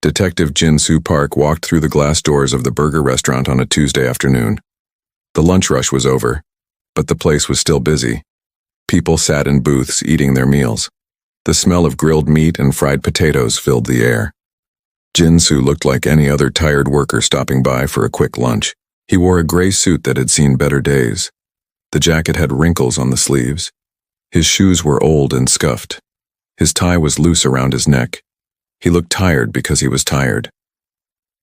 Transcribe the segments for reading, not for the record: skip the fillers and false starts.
Detective Jin-Soo Park walked through the glass doors of the burger restaurant on a Tuesday afternoon. The lunch rush was over, but the place was still busy. People sat in booths eating their meals. The smell of grilled meat and fried potatoes filled the air. Jin-Soo looked like any other tired worker stopping by for a quick lunch. He wore a gray suit that had seen better days. The jacket had wrinkles on the sleeves. His shoes were old and scuffed. His tie was loose around his neck. He looked tired because he was tired.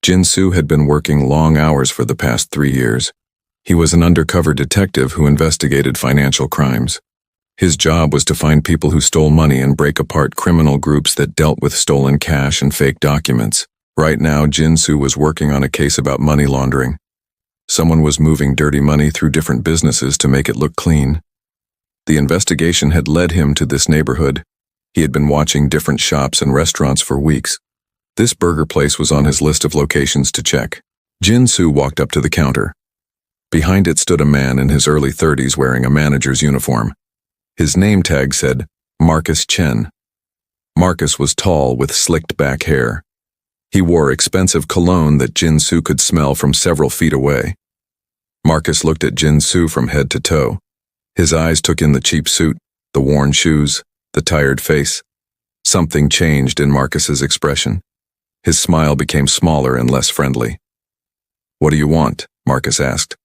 Jin-Soo had been working long hours for the past 3 years. He was an undercover detective who investigated financial crimes. His job was to find people who stole money and break apart criminal groups that dealt with stolen cash and fake documents. Right now, Jin-Soo was working on a case about money laundering. Someone was moving dirty money through different businesses to make it look clean. The investigation had led him to this neighborhood. He had been watching different shops and restaurants for weeks. This burger place was on his list of locations to check. Jin-Soo walked up to the counter. Behind it stood a man in his early 30s wearing a manager's uniform. His name tag said, Marcus Chen. Marcus was tall with slicked back hair. He wore expensive cologne that Jin-Soo could smell from several feet away. Marcus looked at Jin-Soo from head to toe. His eyes took in the cheap suit, the worn shoes, the tired face. Something changed in Marcus's expression. His smile became smaller and less friendly. "What do you want?" Marcus asked.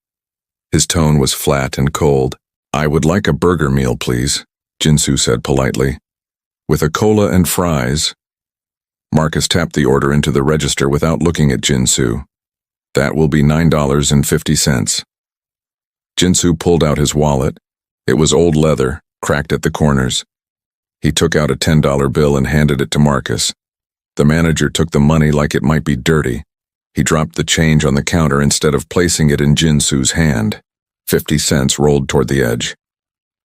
His tone was flat and cold. "I would like a burger meal, please," Jin-Soo said politely. "With a cola and fries." Marcus tapped the order into the register without looking at Jin-Soo. "That will be $9.50. Jin-Soo pulled out his wallet. It was old leather, cracked at the corners. He took out a $10 bill and handed it to Marcus. The manager took the money like it might be dirty. He dropped the change on the counter instead of placing it in Jin-Soo's hand. 50 cents rolled toward the edge.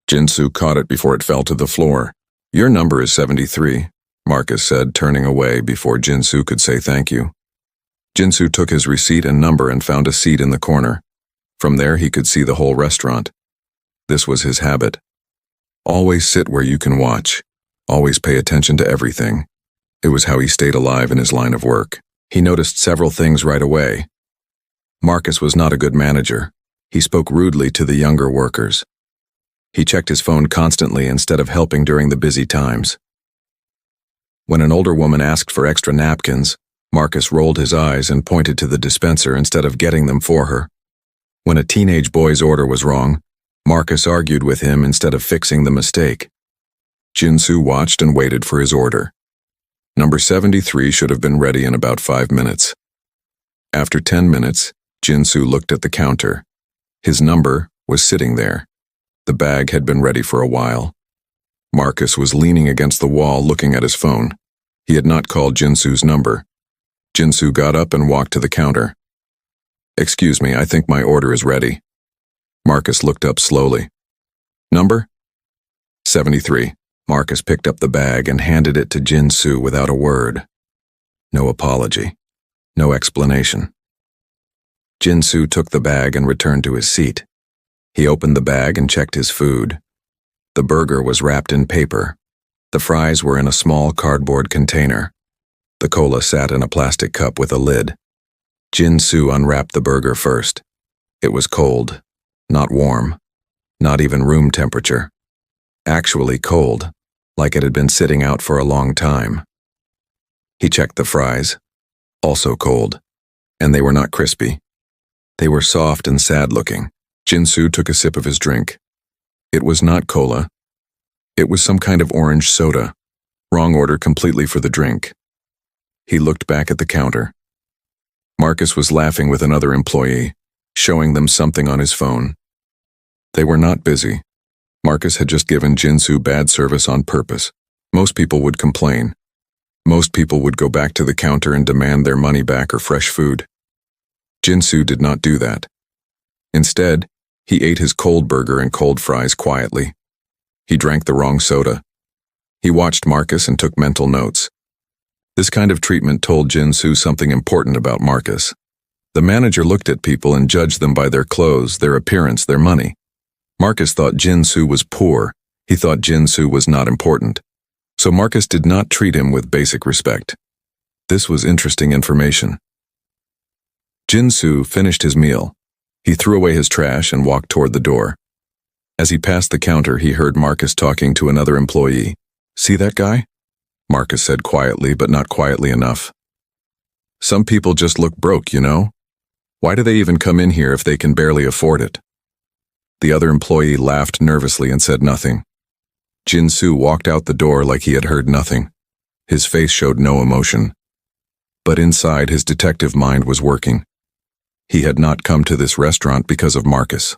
Jin-Soo caught it before it fell to the floor. "Your number is 73, Marcus said, turning away before Jin-Soo could say thank you. Jin-Soo took his receipt and number and found a seat in the corner. From there he could see the whole restaurant. This was his habit. Always sit where you can watch. Always pay attention to everything. It was how he stayed alive in his line of work. He noticed several things right away. Marcus was not a good manager. He spoke rudely to the younger workers. He checked his phone constantly instead of helping during the busy times. When an older woman asked for extra napkins, Marcus rolled his eyes and pointed to the dispenser instead of getting them for her. When a teenage boy's order was wrong, Marcus argued with him instead of fixing the mistake. Jin-Soo watched and waited for his order. Number 73 should have been ready in about 5 minutes. After 10 minutes, Jin-Soo looked at the counter. His number was sitting there. The bag had been ready for a while. Marcus was leaning against the wall looking at his phone. He had not called Jin-Soo's number. Jin-Soo got up and walked to the counter. "Excuse me, I think my order is ready." Marcus looked up slowly. "Number?" 73. Marcus picked up the bag and handed it to Jin-Soo without a word. No apology. No explanation. Jin-Soo took the bag and returned to his seat. He opened the bag and checked his food. The burger was wrapped in paper. The fries were in a small cardboard container. The cola sat in a plastic cup with a lid. Jin-Soo unwrapped the burger first. It was cold, not warm, not even room temperature. Actually cold, like it had been sitting out for a long time. He checked the fries, also cold, and they were not crispy. They were soft and sad-looking. Jin-Soo took a sip of his drink. It was not cola. It was some kind of orange soda. Wrong order completely for the drink. He looked back at the counter. Marcus was laughing with another employee, showing them something on his phone. They were not busy. Marcus had just given Jin-Soo bad service on purpose. Most people would complain. Most people would go back to the counter and demand their money back or fresh food. Jin-Soo did not do that. Instead, he ate his cold burger and cold fries quietly. He drank the wrong soda. He watched Marcus and took mental notes. This kind of treatment told Jin-Soo something important about Marcus. The manager looked at people and judged them by their clothes, their appearance, their money. Marcus thought Jin-Soo was poor. He thought Jin-Soo was not important. So Marcus did not treat him with basic respect. This was interesting information. Jin-soo finished his meal. He threw away his trash and walked toward the door. As he passed the counter, he heard Marcus talking to another employee. "See that guy?" Marcus said quietly, but not quietly enough. "Some people just look broke, you know? Why do they even come in here if they can barely afford it?" The other employee laughed nervously and said nothing. Jin-soo walked out the door like he had heard nothing. His face showed no emotion. But inside, his detective mind was working. He had not come to this restaurant because of Marcus.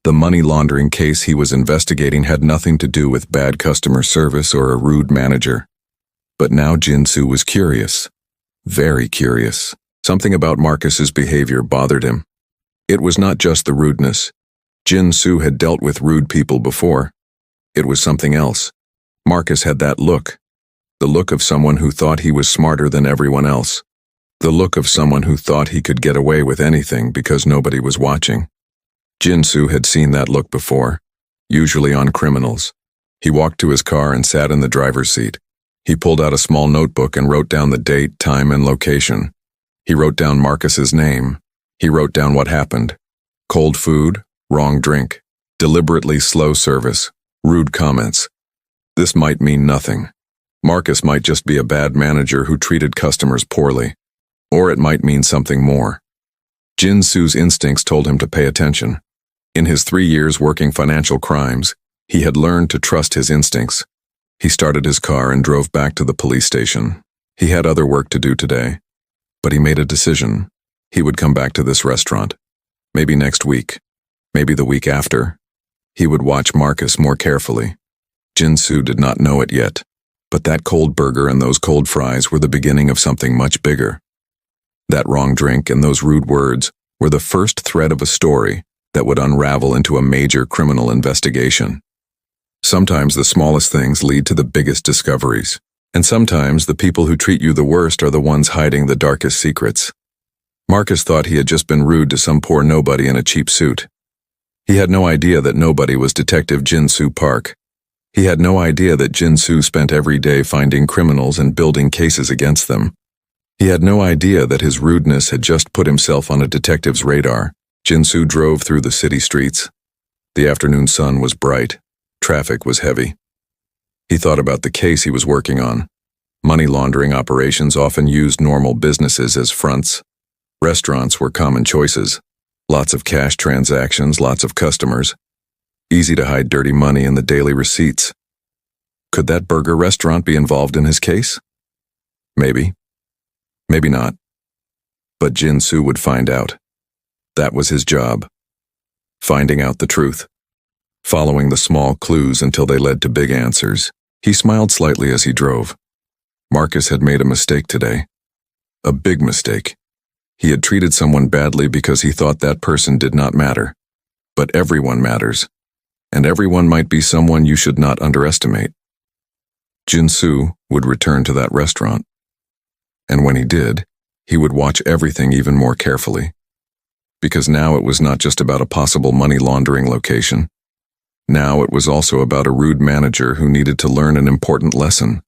The money laundering case he was investigating had nothing to do with bad customer service or a rude manager. But now Jin-soo was curious. Very curious. Something about Marcus's behavior bothered him. It was not just the rudeness. Jin-soo had dealt with rude people before. It was something else. Marcus had that look. The look of someone who thought he was smarter than everyone else. The look of someone who thought he could get away with anything because nobody was watching. Jin-soo had seen that look before, usually on criminals. He walked to his car and sat in the driver's seat. He pulled out a small notebook and wrote down the date, time, and location. He wrote down Marcus's name. He wrote down what happened. Cold food, wrong drink, deliberately slow service, rude comments. This might mean nothing. Marcus might just be a bad manager who treated customers poorly. Or it might mean something more. Jin-soo's instincts told him to pay attention. In his 3 years working financial crimes, he had learned to trust his instincts. He started his car and drove back to the police station. He had other work to do today. But he made a decision. He would come back to this restaurant. Maybe next week. Maybe the week after. He would watch Marcus more carefully. Jin-soo did not know it yet. But that cold burger and those cold fries were the beginning of something much bigger. That wrong drink and those rude words were the first thread of a story that would unravel into a major criminal investigation. Sometimes the smallest things lead to the biggest discoveries, and sometimes the people who treat you the worst are the ones hiding the darkest secrets. Marcus thought he had just been rude to some poor nobody in a cheap suit. He had no idea that nobody was Detective Jin-soo Park. He had no idea that Jin-soo spent every day finding criminals and building cases against them. He had no idea that his rudeness had just put himself on a detective's radar. Jin-soo drove through the city streets. The afternoon sun was bright. Traffic was heavy. He thought about the case he was working on. Money laundering operations often used normal businesses as fronts. Restaurants were common choices. Lots of cash transactions, lots of customers. Easy to hide dirty money in the daily receipts. Could that burger restaurant be involved in his case? Maybe. Maybe not. But Jin-soo would find out. That was his job. Finding out the truth. Following the small clues until they led to big answers. He smiled slightly as he drove. Marcus had made a mistake today. A big mistake. He had treated someone badly because he thought that person did not matter. But everyone matters. And everyone might be someone you should not underestimate. Jin-soo would return to that restaurant. And when he did, he would watch everything even more carefully. Because now it was not just about a possible money laundering location. Now it was also about a rude manager who needed to learn an important lesson.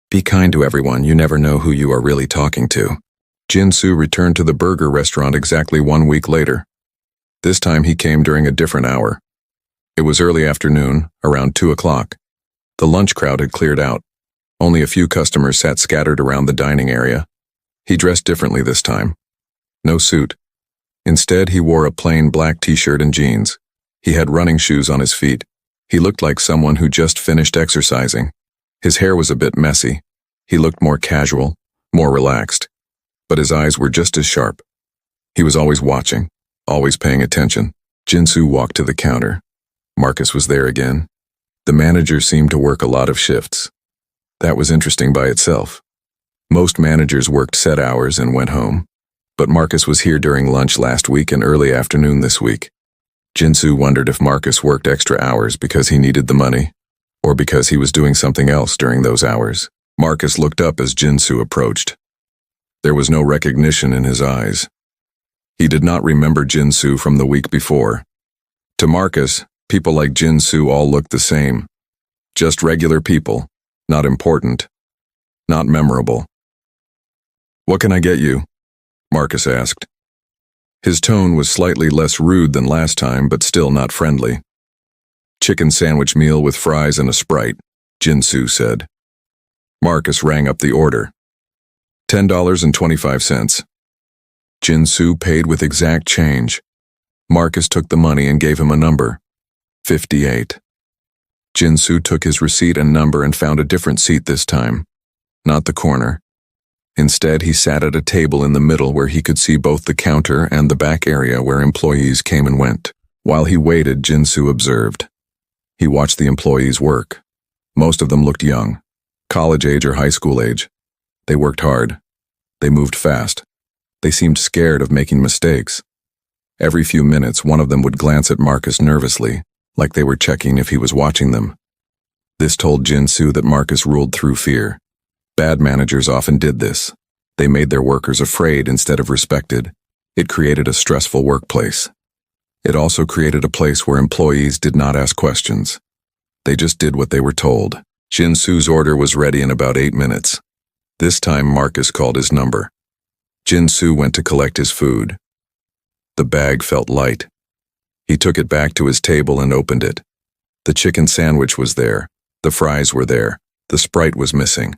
Be kind to everyone, you never know who you are really talking to. Jin-soo returned to the burger restaurant exactly 1 week later. This time he came during a different hour. It was early afternoon, around 2 o'clock. The lunch crowd had cleared out. Only a few customers sat scattered around the dining area. He dressed differently this time. No suit. Instead, he wore a plain black t-shirt and jeans. He had running shoes on his feet. He looked like someone who just finished exercising. His hair was a bit messy. He looked more casual, more relaxed. But his eyes were just as sharp. He was always watching, always paying attention. Jin-soo walked to the counter. Marcus was there again. The manager seemed to work a lot of shifts. That was interesting by itself. Most managers worked set hours and went home. But Marcus was here during lunch last week and early afternoon this week. Jin-soo wondered if Marcus worked extra hours because he needed the money, or because he was doing something else during those hours. Marcus looked up as Jin-soo approached. There was no recognition in his eyes. He did not remember Jin-soo from the week before. To Marcus, people like Jin-soo all looked the same. Just regular people, not important, not memorable. What can I get you? Marcus asked. His tone was slightly less rude than last time, but still not friendly. Chicken sandwich meal with fries and a Sprite, Jinsu said. Marcus rang up the order. $10.25. Jinsu paid with exact change. Marcus took the money and gave him a number. 58. Jinsu took his receipt and number and found a different seat this time. Not the corner. Instead, he sat at a table in the middle where he could see both the counter and the back area where employees came and went. While he waited, Jinsu observed. He watched the employees work. Most of them looked young, college age or high school age. They worked hard. They moved fast. They seemed scared of making mistakes. Every few minutes, one of them would glance at Marcus nervously, like they were checking if he was watching them. This told Jinsu that Marcus ruled through fear. Bad managers often did this. They made their workers afraid instead of respected. It created a stressful workplace. It also created a place where employees did not ask questions. They just did what they were told. Jinsu's order was ready in about 8 minutes. This time Marcus called his number. Jinsu went to collect his food. The bag felt light. He took it back to his table and opened it. The chicken sandwich was there. The fries were there. The Sprite was missing.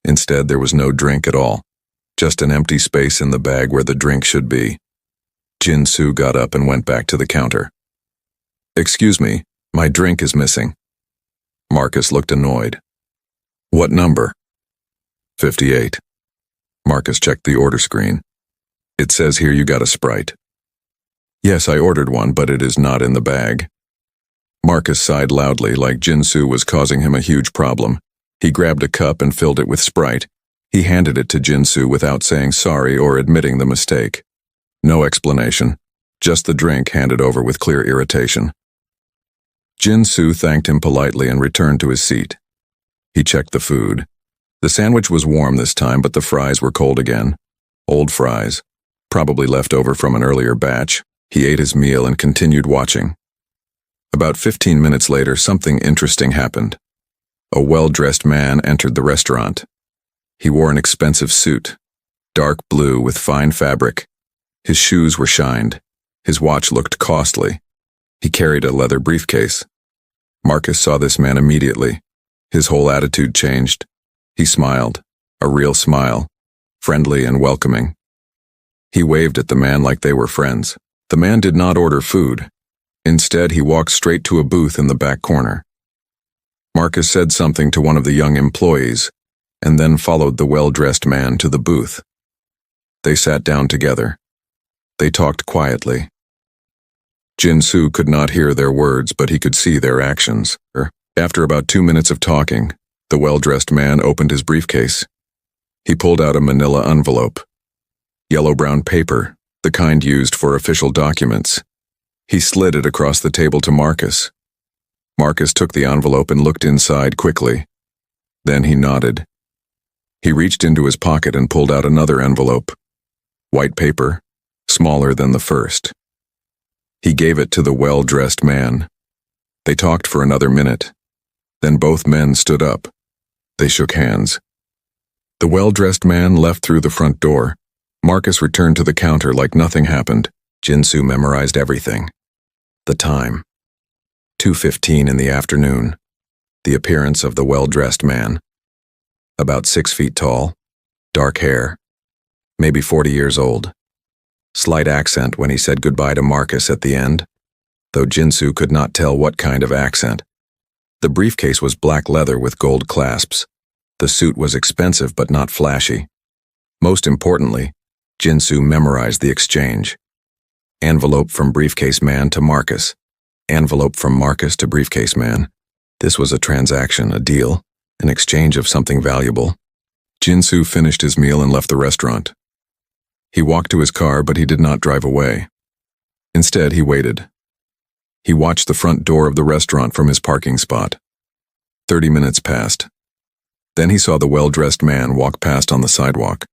Instead, there was no drink at all. Just an empty space in the bag where the drink should be. Jinsu got up and went back to the counter. Excuse me, my drink is missing. Marcus looked annoyed. What number? 58. Marcus checked the order screen. It says here you got a Sprite. Yes, I ordered one, but it is not in the bag. Marcus sighed loudly, like Jinsu was causing him a huge problem. He grabbed a cup and filled it with Sprite. He handed it to Jinsu without saying sorry or admitting the mistake. No explanation, just the drink handed over with clear irritation. Jinsu thanked him politely and returned to his seat. He checked the food. The sandwich was warm this time, but the fries were cold again. Old fries, probably left over from an earlier batch. He ate his meal and continued watching. About 15 minutes later, something interesting happened. A well-dressed man entered the restaurant. He wore an expensive suit, dark blue with fine fabric. His shoes were shined. His watch looked costly. He carried a leather briefcase. Marcus saw this man immediately. His whole attitude changed. He smiled, a real smile, friendly and welcoming. He waved at the man like they were friends. The man did not order food. Instead, he walked straight to a booth in the back corner. Marcus said something to one of the young employees, and then followed the well-dressed man to the booth. They sat down together. They talked quietly. Jinsu could not hear their words, but he could see their actions. After about 2 minutes of talking, the well-dressed man opened his briefcase. He pulled out a manila envelope. Yellow-brown paper, the kind used for official documents. He slid it across the table to Marcus. Marcus took the envelope and looked inside quickly. Then he nodded. He reached into his pocket and pulled out another envelope. White paper, smaller than the first. He gave it to the well-dressed man. They talked for another minute. Then both men stood up. They shook hands. The well-dressed man left through the front door. Marcus returned to the counter like nothing happened. Jinsu memorized everything. The time. 2:15 in the afternoon. The appearance of the well-dressed man. About 6 feet tall. Dark hair. Maybe 40 years old. Slight accent when he said goodbye to Marcus at the end, though Jinsu could not tell what kind of accent. The briefcase was black leather with gold clasps. The suit was expensive but not flashy. Most importantly, Jinsu memorized the exchange. Envelope from briefcase man to Marcus. Envelope from Marcus to briefcase man. This was a transaction, a deal, an exchange of something valuable. Jinsu finished his meal and left the restaurant. He walked to his car, but he did not drive away. Instead, he waited. He watched the front door of the restaurant from his parking spot. 30 minutes passed. Then he saw the well-dressed man walk past on the sidewalk.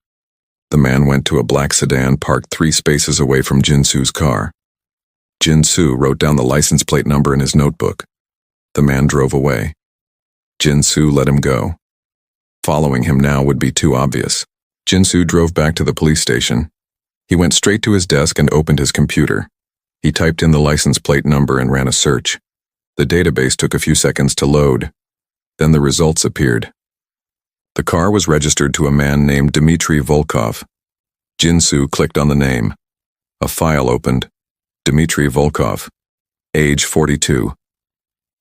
The man went to a black sedan parked 3 spaces away from Jinsu's car. Jinsu wrote down the license plate number in his notebook. The man drove away. Jinsu let him go. Following him now would be too obvious. Jinsu drove back to the police station. He went straight to his desk and opened his computer. He typed in the license plate number and ran a search. The database took a few seconds to load. Then the results appeared. The car was registered to a man named Dmitry Volkov. Jinsu clicked on the name. A file opened. Dmitry Volkov. Age 42.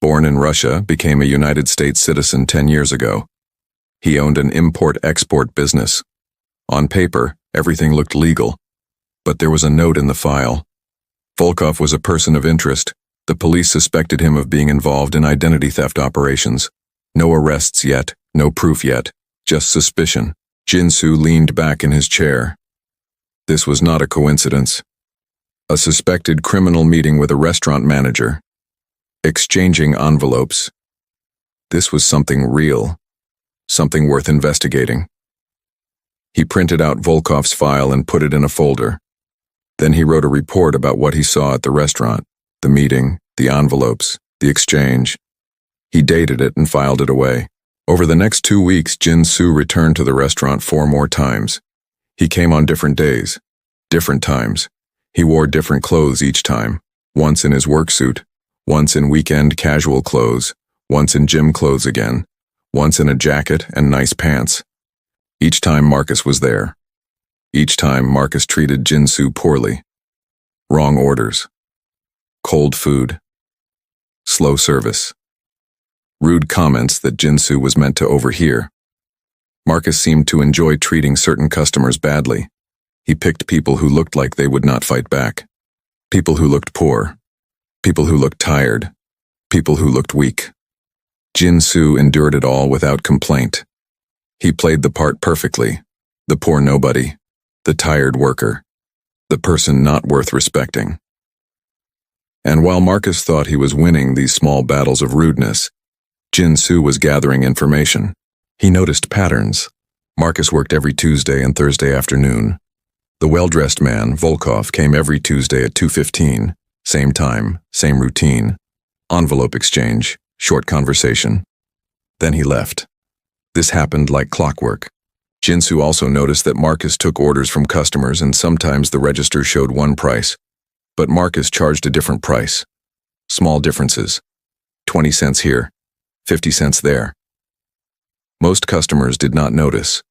Born in Russia, became a United States citizen 10 years ago. He owned an import-export business. On paper, everything looked legal. But there was a note in the file. Volkov was a person of interest. The police suspected him of being involved in identity theft operations. No arrests yet, no proof yet, just suspicion. Jinsu leaned back in his chair. This was not a coincidence. A suspected criminal meeting with a restaurant manager. Exchanging envelopes. This was something real. Something worth investigating. He printed out Volkov's file and put it in a folder. Then he wrote a report about what he saw at the restaurant, the meeting, the envelopes, the exchange. He dated it and filed it away. Over the next 2 weeks, Jinsu returned to the restaurant 4 more times. He came on different days, different times. He wore different clothes each time, once in his work suit, once in weekend casual clothes, once in gym clothes again, once in a jacket and nice pants. Each time Marcus was there. Each time Marcus treated Jinsu poorly. Wrong orders. Cold food. Slow service. Rude comments that Jinsu was meant to overhear. Marcus seemed to enjoy treating certain customers badly. He picked people who looked like they would not fight back. People who looked poor. People who looked tired. People who looked weak. Jinsu endured it all without complaint. He played the part perfectly. The poor nobody. The tired worker. The person not worth respecting. And while Marcus thought he was winning these small battles of rudeness, Jinsu was gathering information. He noticed patterns. Marcus worked every Tuesday and Thursday afternoon. The well-dressed man, Volkov, came every Tuesday at 2:15. Same time, same routine. Envelope exchange, short conversation. Then he left. This happened like clockwork. Jinsu also noticed that Marcus took orders from customers and sometimes the register showed one price, but Marcus charged a different price. Small differences. 20 cents here, 50 cents there. Most customers did not notice.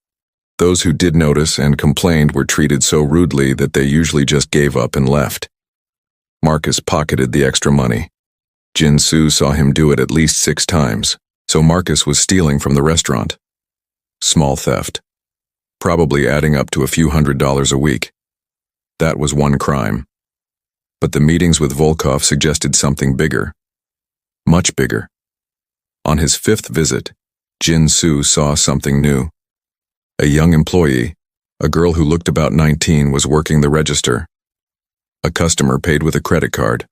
Those who did notice and complained were treated so rudely that they usually just gave up and left. Marcus pocketed the extra money. Jinsu saw him do it at least 6 times, so Marcus was stealing from the restaurant. Small theft. Probably adding up to a few $100s a week. That was one crime. But the meetings with Volkov suggested something bigger. Much bigger. On his 5th visit, Jinsu saw something new. A young employee, a girl who looked about 19, was working the register. A customer paid with a credit card.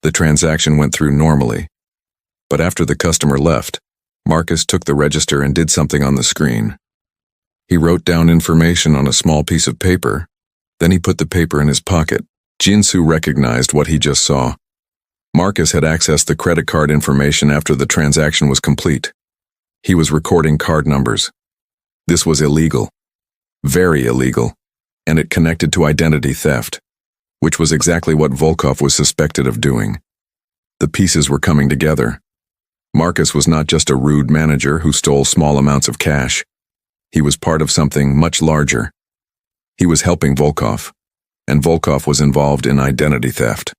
The transaction went through normally. But after the customer left, Marcus took the register and did something on the screen. He wrote down information on a small piece of paper. Then he put the paper in his pocket. Jinsu recognized what he just saw. Marcus had accessed the credit card information after the transaction was complete. He was recording card numbers. This was illegal. Very illegal. And it connected to identity theft, which was exactly what Volkov was suspected of doing. The pieces were coming together. Marcus was not just a rude manager who stole small amounts of cash. He was part of something much larger. He was helping Volkov, and Volkov was involved in identity theft.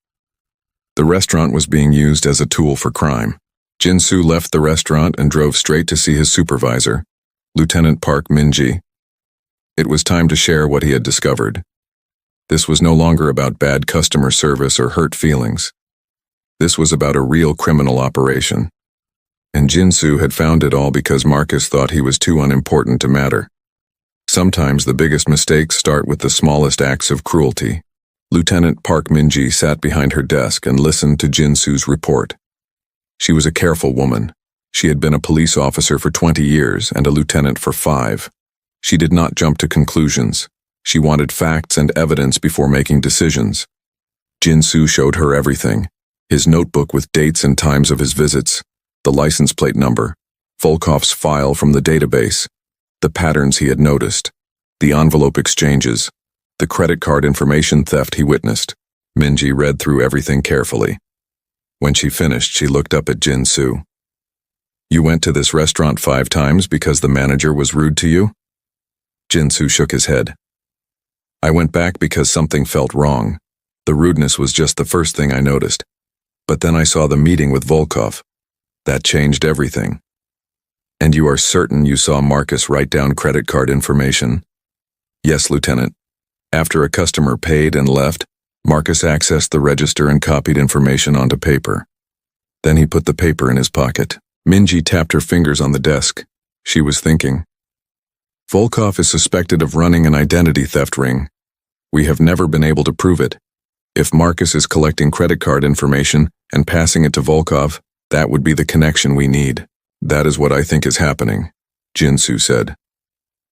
The restaurant was being used as a tool for crime. Jinsu left the restaurant and drove straight to see his supervisor, Lieutenant Park Minji. It was time to share what he had discovered. This was no longer about bad customer service or hurt feelings. This was about a real criminal operation. And Jinsu had found it all because Marcus thought he was too unimportant to matter. Sometimes the biggest mistakes start with the smallest acts of cruelty. Lieutenant Park Minji sat behind her desk and listened to Jinsu's report. She was a careful woman. She had been a police officer for 20 years and a lieutenant for 5. She did not jump to conclusions. She wanted facts and evidence before making decisions. Jinsu showed her everything: his notebook with dates and times of his visits, the license plate number, Volkov's file from the database, the patterns he had noticed, the envelope exchanges, the credit card information theft he witnessed. Minji read through everything carefully. When she finished, she looked up at Jin-soo. You went to this restaurant 5 times because the manager was rude to you? Jin-soo shook his head. I went back because something felt wrong. The rudeness was just the first thing I noticed. But then I saw the meeting with Volkov. That changed everything. And you are certain you saw Marcus write down credit card information? Yes, Lieutenant. After a customer paid and left, Marcus accessed the register and copied information onto paper. Then he put the paper in his pocket. Minji tapped her fingers on the desk. She was thinking. Volkov is suspected of running an identity theft ring. We have never been able to prove it. If Marcus is collecting credit card information and passing it to Volkov, that would be the connection we need. That is what I think is happening, Jin-soo said.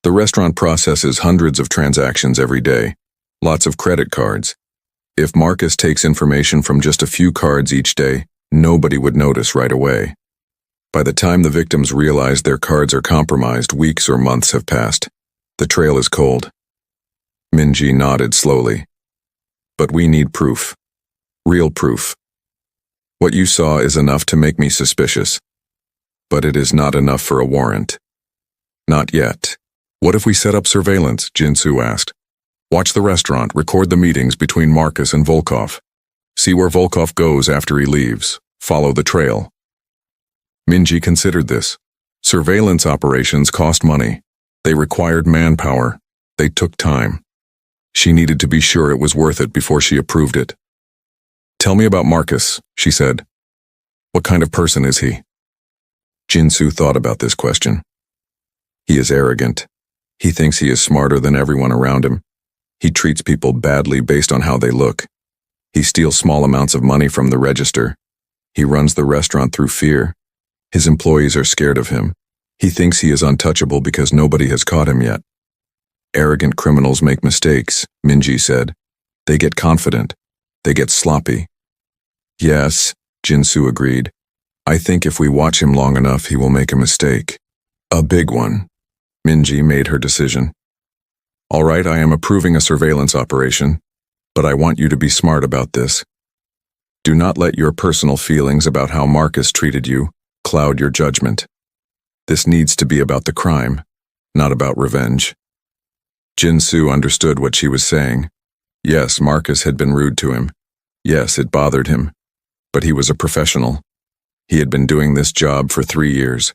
The restaurant processes hundreds of transactions every day, lots of credit cards. If Marcus takes information from just a few cards each day, nobody would notice right away. By the time the victims realize their cards are compromised, weeks or months have passed. The trail is cold. Minji nodded slowly. But we need proof. Real proof. What you saw is enough to make me suspicious. But it is not enough for a warrant. Not yet. What if we set up surveillance? Jin-soo asked. Watch the restaurant, record the meetings between Marcus and Volkov. See where Volkov goes after he leaves. Follow the trail. Minji considered this. Surveillance operations cost money. They required manpower. They took time. She needed to be sure it was worth it before she approved it. Tell me about Marcus, she said. What kind of person is he? Jin-soo thought about this question. He is arrogant. He thinks he is smarter than everyone around him. He treats people badly based on how they look. He steals small amounts of money from the register. He runs the restaurant through fear. His employees are scared of him. He thinks he is untouchable because nobody has caught him yet. Arrogant criminals make mistakes, Minji said. They get confident. They get sloppy. Yes, Jin-soo agreed. I think if we watch him long enough, he will make a mistake. A big one. Minji made her decision. All right, I am approving a surveillance operation, but I want you to be smart about this. Do not let your personal feelings about how Marcus treated you cloud your judgment. This needs to be about the crime, not about revenge. Jin-soo understood what she was saying. Yes, Marcus had been rude to him. Yes, it bothered him. But he was a professional. He had been doing this job for 3 years.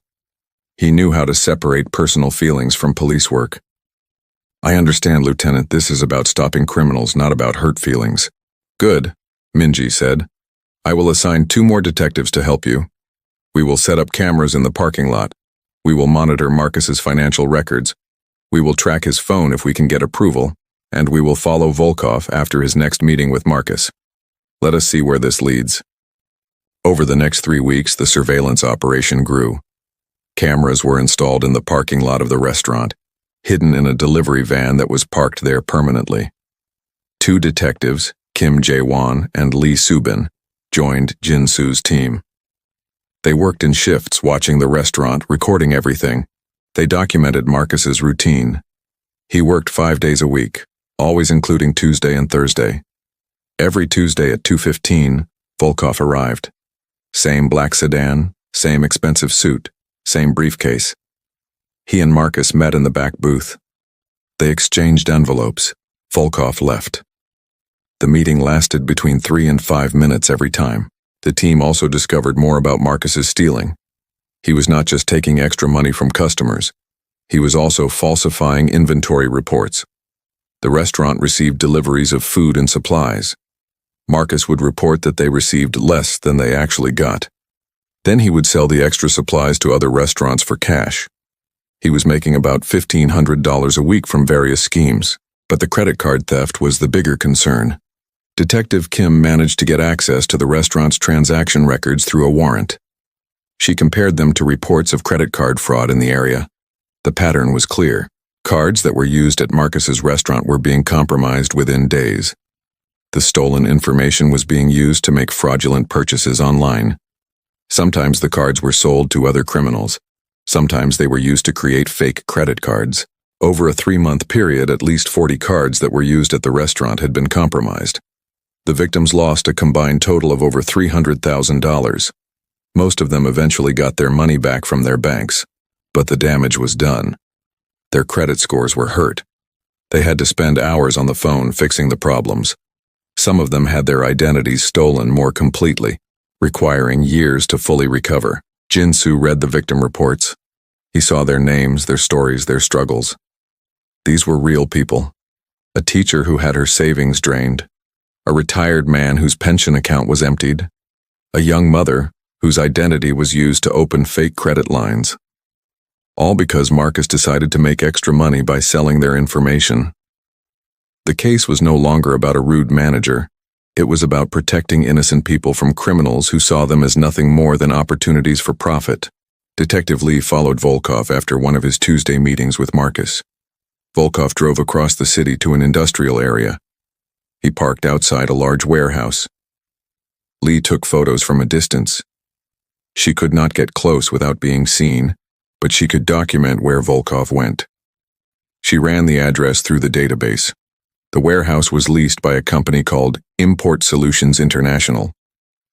He knew how to separate personal feelings from police work. I understand, Lieutenant, this is about stopping criminals, not about hurt feelings. Good, Minji said. I will assign 2 more detectives to help you. We will set up cameras in the parking lot. We will monitor Marcus's financial records. We will track his phone if we can get approval, and we will follow Volkov after his next meeting with Marcus. Let us see where this leads. Over the next 3 weeks, the surveillance operation grew. Cameras were installed in the parking lot of the restaurant, hidden in a delivery van that was parked there permanently. 2 detectives, Kim Jae-won and Lee Soo-bin, joined Jin-soo's team. They worked in shifts, watching the restaurant, recording everything. They documented Marcus's routine. He worked 5 days a week, always including Tuesday and Thursday. Every Tuesday at 2:15, Volkov arrived. Same black sedan, same expensive suit, same briefcase. He and Marcus met in the back booth. They exchanged envelopes. Volkov left. The meeting lasted between 3 and 5 minutes every time. The team also discovered more about Marcus's stealing. He was not just taking extra money from customers. He was also falsifying inventory reports. The restaurant received deliveries of food and supplies. Marcus would report that they received less than they actually got. Then he would sell the extra supplies to other restaurants for cash. He was making about $1,500 a week from various schemes, but the credit card theft was the bigger concern. Detective Kim managed to get access to the restaurant's transaction records through a warrant. She compared them to reports of credit card fraud in the area. The pattern was clear. Cards that were used at Marcus's restaurant were being compromised within days. The stolen information was being used to make fraudulent purchases online. Sometimes the cards were sold to other criminals. Sometimes they were used to create fake credit cards. Over a 3-month period, at least 40 cards that were used at the restaurant had been compromised. The victims lost a combined total of over $300,000. Most of them eventually got their money back from their banks, but the damage was done. Their credit scores were hurt. They had to spend hours on the phone fixing the problems. Some of them had their identities stolen more completely, requiring years to fully recover. Jin-Soo read the victim reports. He saw their names, their stories, their struggles. These were real people. A teacher who had her savings drained. A retired man whose pension account was emptied. A young mother whose identity was used to open fake credit lines. All because Marcus decided to make extra money by selling their information. The case was no longer about a rude manager. It was about protecting innocent people from criminals who saw them as nothing more than opportunities for profit. Detective Lee followed Volkov after one of his Tuesday meetings with Marcus. Volkov drove across the city to an industrial area. He parked outside a large warehouse. Lee took photos from a distance. She could not get close without being seen, but she could document where Volkov went. She ran the address through the database. The warehouse was leased by a company called Import Solutions International.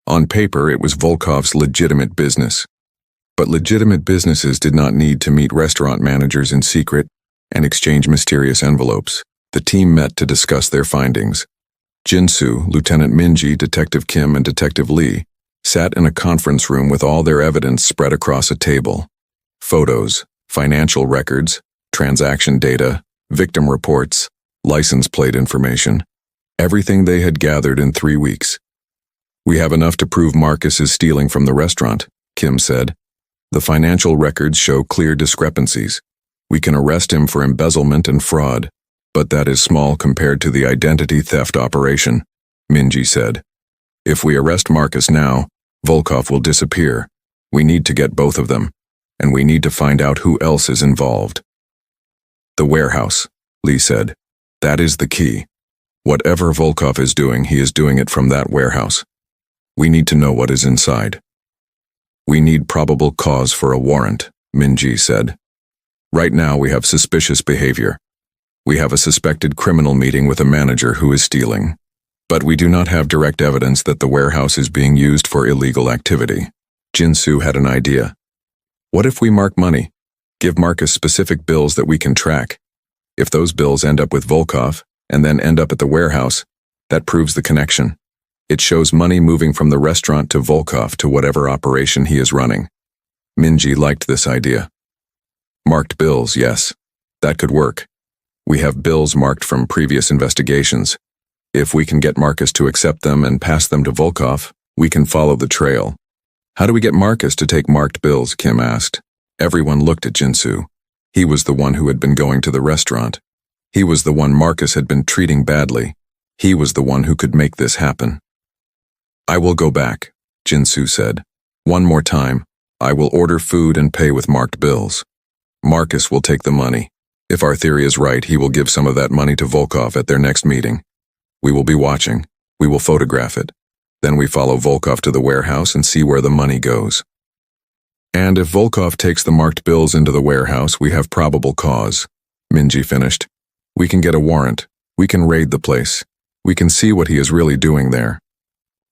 On paper, it was Volkov's legitimate business. But legitimate businesses did not need to meet restaurant managers in secret and exchange mysterious envelopes. The team met to discuss their findings. Jin-Soo, Lieutenant Minji, Detective Kim, and Detective Lee sat in a conference room with all their evidence spread across a table. Photos, financial records, transaction data, victim reports, license plate information, everything they had gathered in 3 weeks. "We have enough to prove Marcus is stealing from the restaurant," Kim said. "The financial records show clear discrepancies. We can arrest him for embezzlement and fraud, but that is small compared to the identity theft operation," Minji said. "If we arrest Marcus now, Volkov will disappear. We need to get both of them, and we need to find out who else is involved." "The warehouse," Lee said. "That is the key. Whatever Volkov is doing, he is doing it from that warehouse. We need to know what is inside." "We need probable cause for a warrant," Minji said. "Right now we have suspicious behavior. We have a suspected criminal meeting with a manager who is stealing. But we do not have direct evidence that the warehouse is being used for illegal activity." Jin-Soo had an idea. "What if we mark money? Give Marcus specific bills that we can track. If those bills end up with Volkov, and then end up at the warehouse, that proves the connection. It shows money moving from the restaurant to Volkov to whatever operation he is running." Minji liked this idea. "Marked bills, yes. That could work. We have bills marked from previous investigations. If we can get Marcus to accept them and pass them to Volkov, we can follow the trail." "How do we get Marcus to take marked bills?" Kim asked. Everyone looked at Jin-Soo. He was the one who had been going to the restaurant. He was the one Marcus had been treating badly. He was the one who could make this happen. "I will go back," Jin-Soo said. "One more time. I will order food and pay with marked bills. Marcus will take the money. If our theory is right, he will give some of that money to Volkov at their next meeting. We will be watching. We will photograph it. Then we follow Volkov to the warehouse and see where the money goes. And if Volkov takes the marked bills into the warehouse, we have probable cause," Minji finished. "We can get a warrant. We can raid the place. We can see what he is really doing there."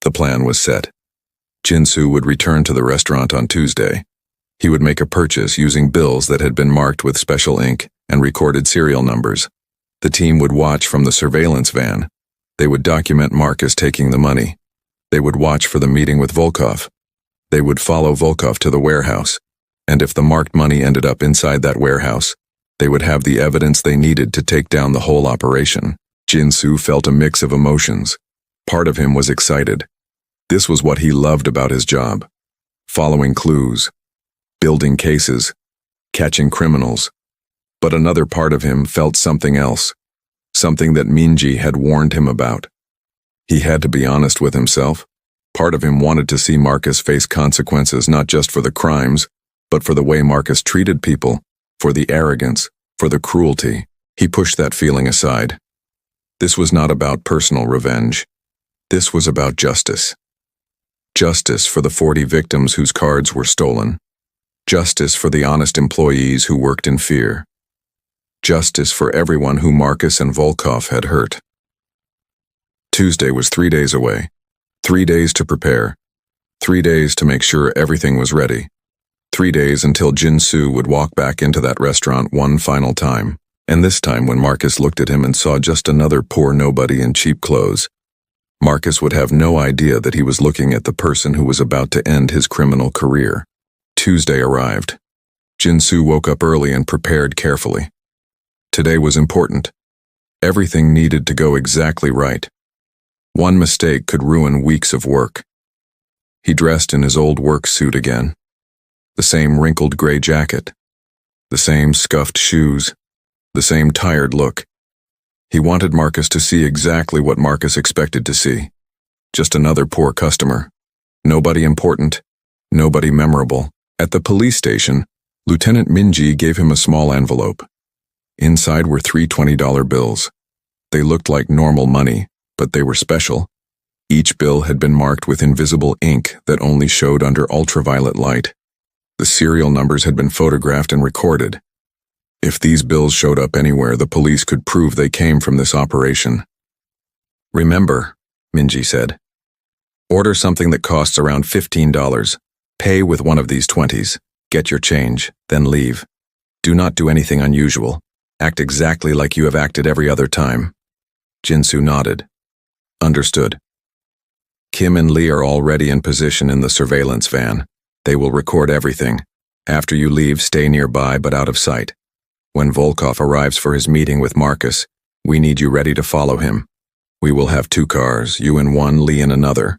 The plan was set. Jin-Soo would return to the restaurant on Tuesday. He would make a purchase using bills that had been marked with special ink and recorded serial numbers. The team would watch from the surveillance van. They would document Marcus taking the money. They would watch for the meeting with Volkov. They would follow Volkov to the warehouse, and if the marked money ended up inside that warehouse, they would have the evidence they needed to take down the whole operation. Jin-Soo felt a mix of emotions. Part of him was excited. This was what he loved about his job. Following clues, building cases, catching criminals. But another part of him felt something else, something that Minji had warned him about. He had to be honest with himself. Part of him wanted to see Marcus face consequences not just for the crimes, but for the way Marcus treated people, for the arrogance, for the cruelty. He pushed that feeling aside. This was not about personal revenge. This was about justice. Justice for the 40 victims whose cards were stolen. Justice for the honest employees who worked in fear. Justice for everyone who Marcus and Volkov had hurt. Tuesday was 3 days away. 3 days to prepare. 3 days to make sure everything was ready. 3 days until Jin-Soo would walk back into that restaurant one final time. And this time when Marcus looked at him and saw just another poor nobody in cheap clothes, Marcus would have no idea that he was looking at the person who was about to end his criminal career. Tuesday arrived. Jin-Soo woke up early and prepared carefully. Today was important. Everything needed to go exactly right. One mistake could ruin weeks of work. He dressed in his old work suit again. The same wrinkled gray jacket. The same scuffed shoes. The same tired look. He wanted Marcus to see exactly what Marcus expected to see. Just another poor customer. Nobody important. Nobody memorable. At the police station, Lieutenant Minji gave him a small envelope. Inside were 3 $20 bills. They looked like normal money, but they were special. Each bill had been marked with invisible ink that only showed under ultraviolet light. The serial numbers had been photographed and recorded. If these bills showed up anywhere, the police could prove they came from this operation. "Remember," Minji said, "order something that costs around $15. Pay with one of these 20s. Get your change, then leave. Do not do anything unusual. Act exactly like you have acted every other time." Jin-Soo nodded. "Understood." Kim and Lee are already in position in the surveillance van. They will record everything. After you leave, stay nearby but out of sight. When Volkov arrives for his meeting with Marcus, we need you ready to follow him. We will have 2 cars, you in one, Lee in another.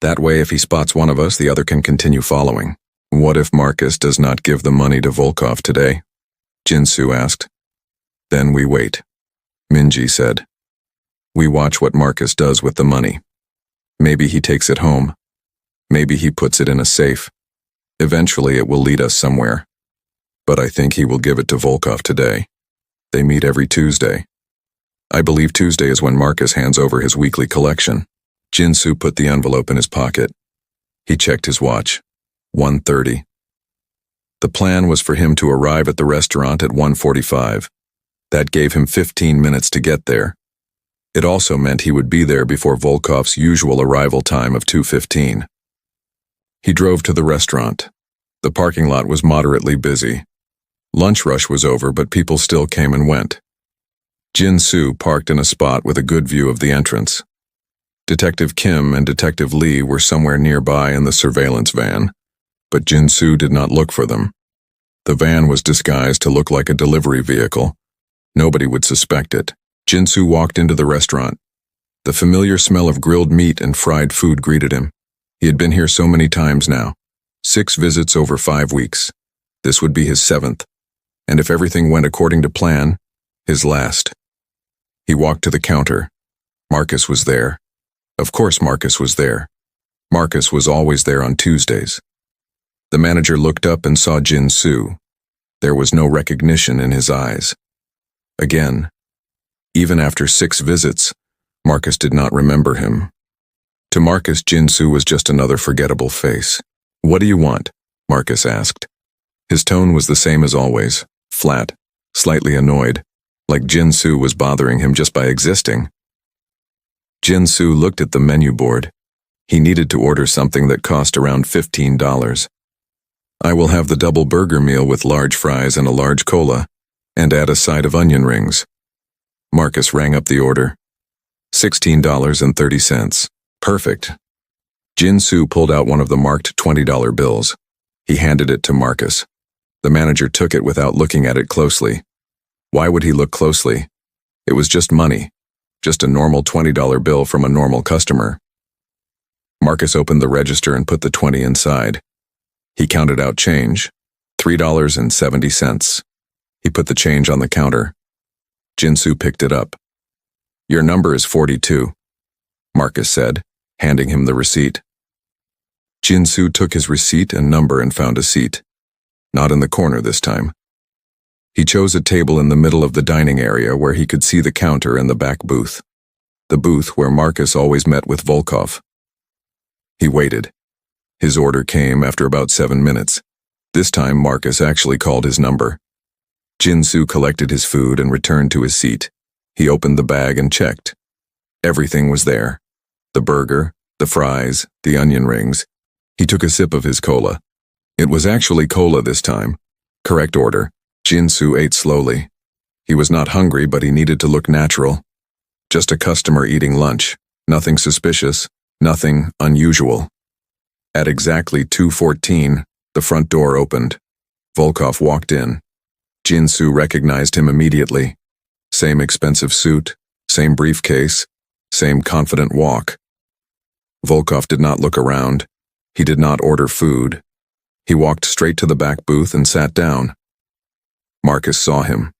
That way, if he spots one of us, the other can continue following. "What if Marcus does not give the money to Volkov today?" Jin-Soo asked. "Then we wait," Minji said. "We watch what Marcus does with the money. Maybe he takes it home. Maybe he puts it in a safe. Eventually it will lead us somewhere. But I think he will give it to Volkov today. They meet every Tuesday. I believe Tuesday is when Marcus hands over his weekly collection." Jin-Soo put the envelope in his pocket. He checked his watch. 1:30. The plan was for him to arrive at the restaurant at 1:45. That gave him 15 minutes to get there. It also meant he would be there before Volkov's usual arrival time of 2:15. He drove to the restaurant. The parking lot was moderately busy. Lunch rush was over, but people still came and went. Jin-Soo parked in a spot with a good view of the entrance. Detective Kim and Detective Lee were somewhere nearby in the surveillance van, but Jin-Soo did not look for them. The van was disguised to look like a delivery vehicle. Nobody would suspect it. Jin-Soo walked into the restaurant. The familiar smell of grilled meat and fried food greeted him. He had been here so many times now. 6 visits over 5 weeks. This would be his 7th. And if everything went according to plan, his last. He walked to the counter. Marcus was there. Of course Marcus was there. Marcus was always there on Tuesdays. The manager looked up and saw Jin-Soo. There was no recognition in his eyes. Again, even after 6 visits, Marcus did not remember him. To Marcus, Jin-Soo was just another forgettable face. "What do you want?" Marcus asked. His tone was the same as always, flat, slightly annoyed, like Jin-Soo was bothering him just by existing. Jin-Soo looked at the menu board. He needed to order something that cost around $15. "I will have the double burger meal with large fries and a large cola, and add a side of onion rings." Marcus rang up the order. $16.30. Perfect. Jin-Soo pulled out one of the marked $20 bills. He handed it to Marcus. The manager took it without looking at it closely. Why would he look closely? It was just money. Just a normal $20 bill from a normal customer. Marcus opened the register and put the 20 inside. He counted out change. $3.70. He put the change on the counter. Jin-Soo picked it up. "Your number is 42, Marcus said, handing him the receipt. Jin-Soo took his receipt and number and found a seat. Not in the corner this time. He chose a table in the middle of the dining area where he could see the counter and the back booth. The booth where Marcus always met with Volkov. He waited. His order came after about 7 minutes. This time Marcus actually called his number. Jin-soo collected his food and returned to his seat. He opened the bag and checked. Everything was there. The burger, the fries, the onion rings. He took a sip of his cola. It was actually cola this time. Correct order. Jin-soo ate slowly. He was not hungry, but he needed to look natural. Just a customer eating lunch. Nothing suspicious, nothing unusual. At exactly 2:14, the front door opened. Volkov walked in. Jin-soo recognized him immediately. Same expensive suit, same briefcase, same confident walk. Volkov did not look around. He did not order food. He walked straight to the back booth and sat down. Marcus saw him.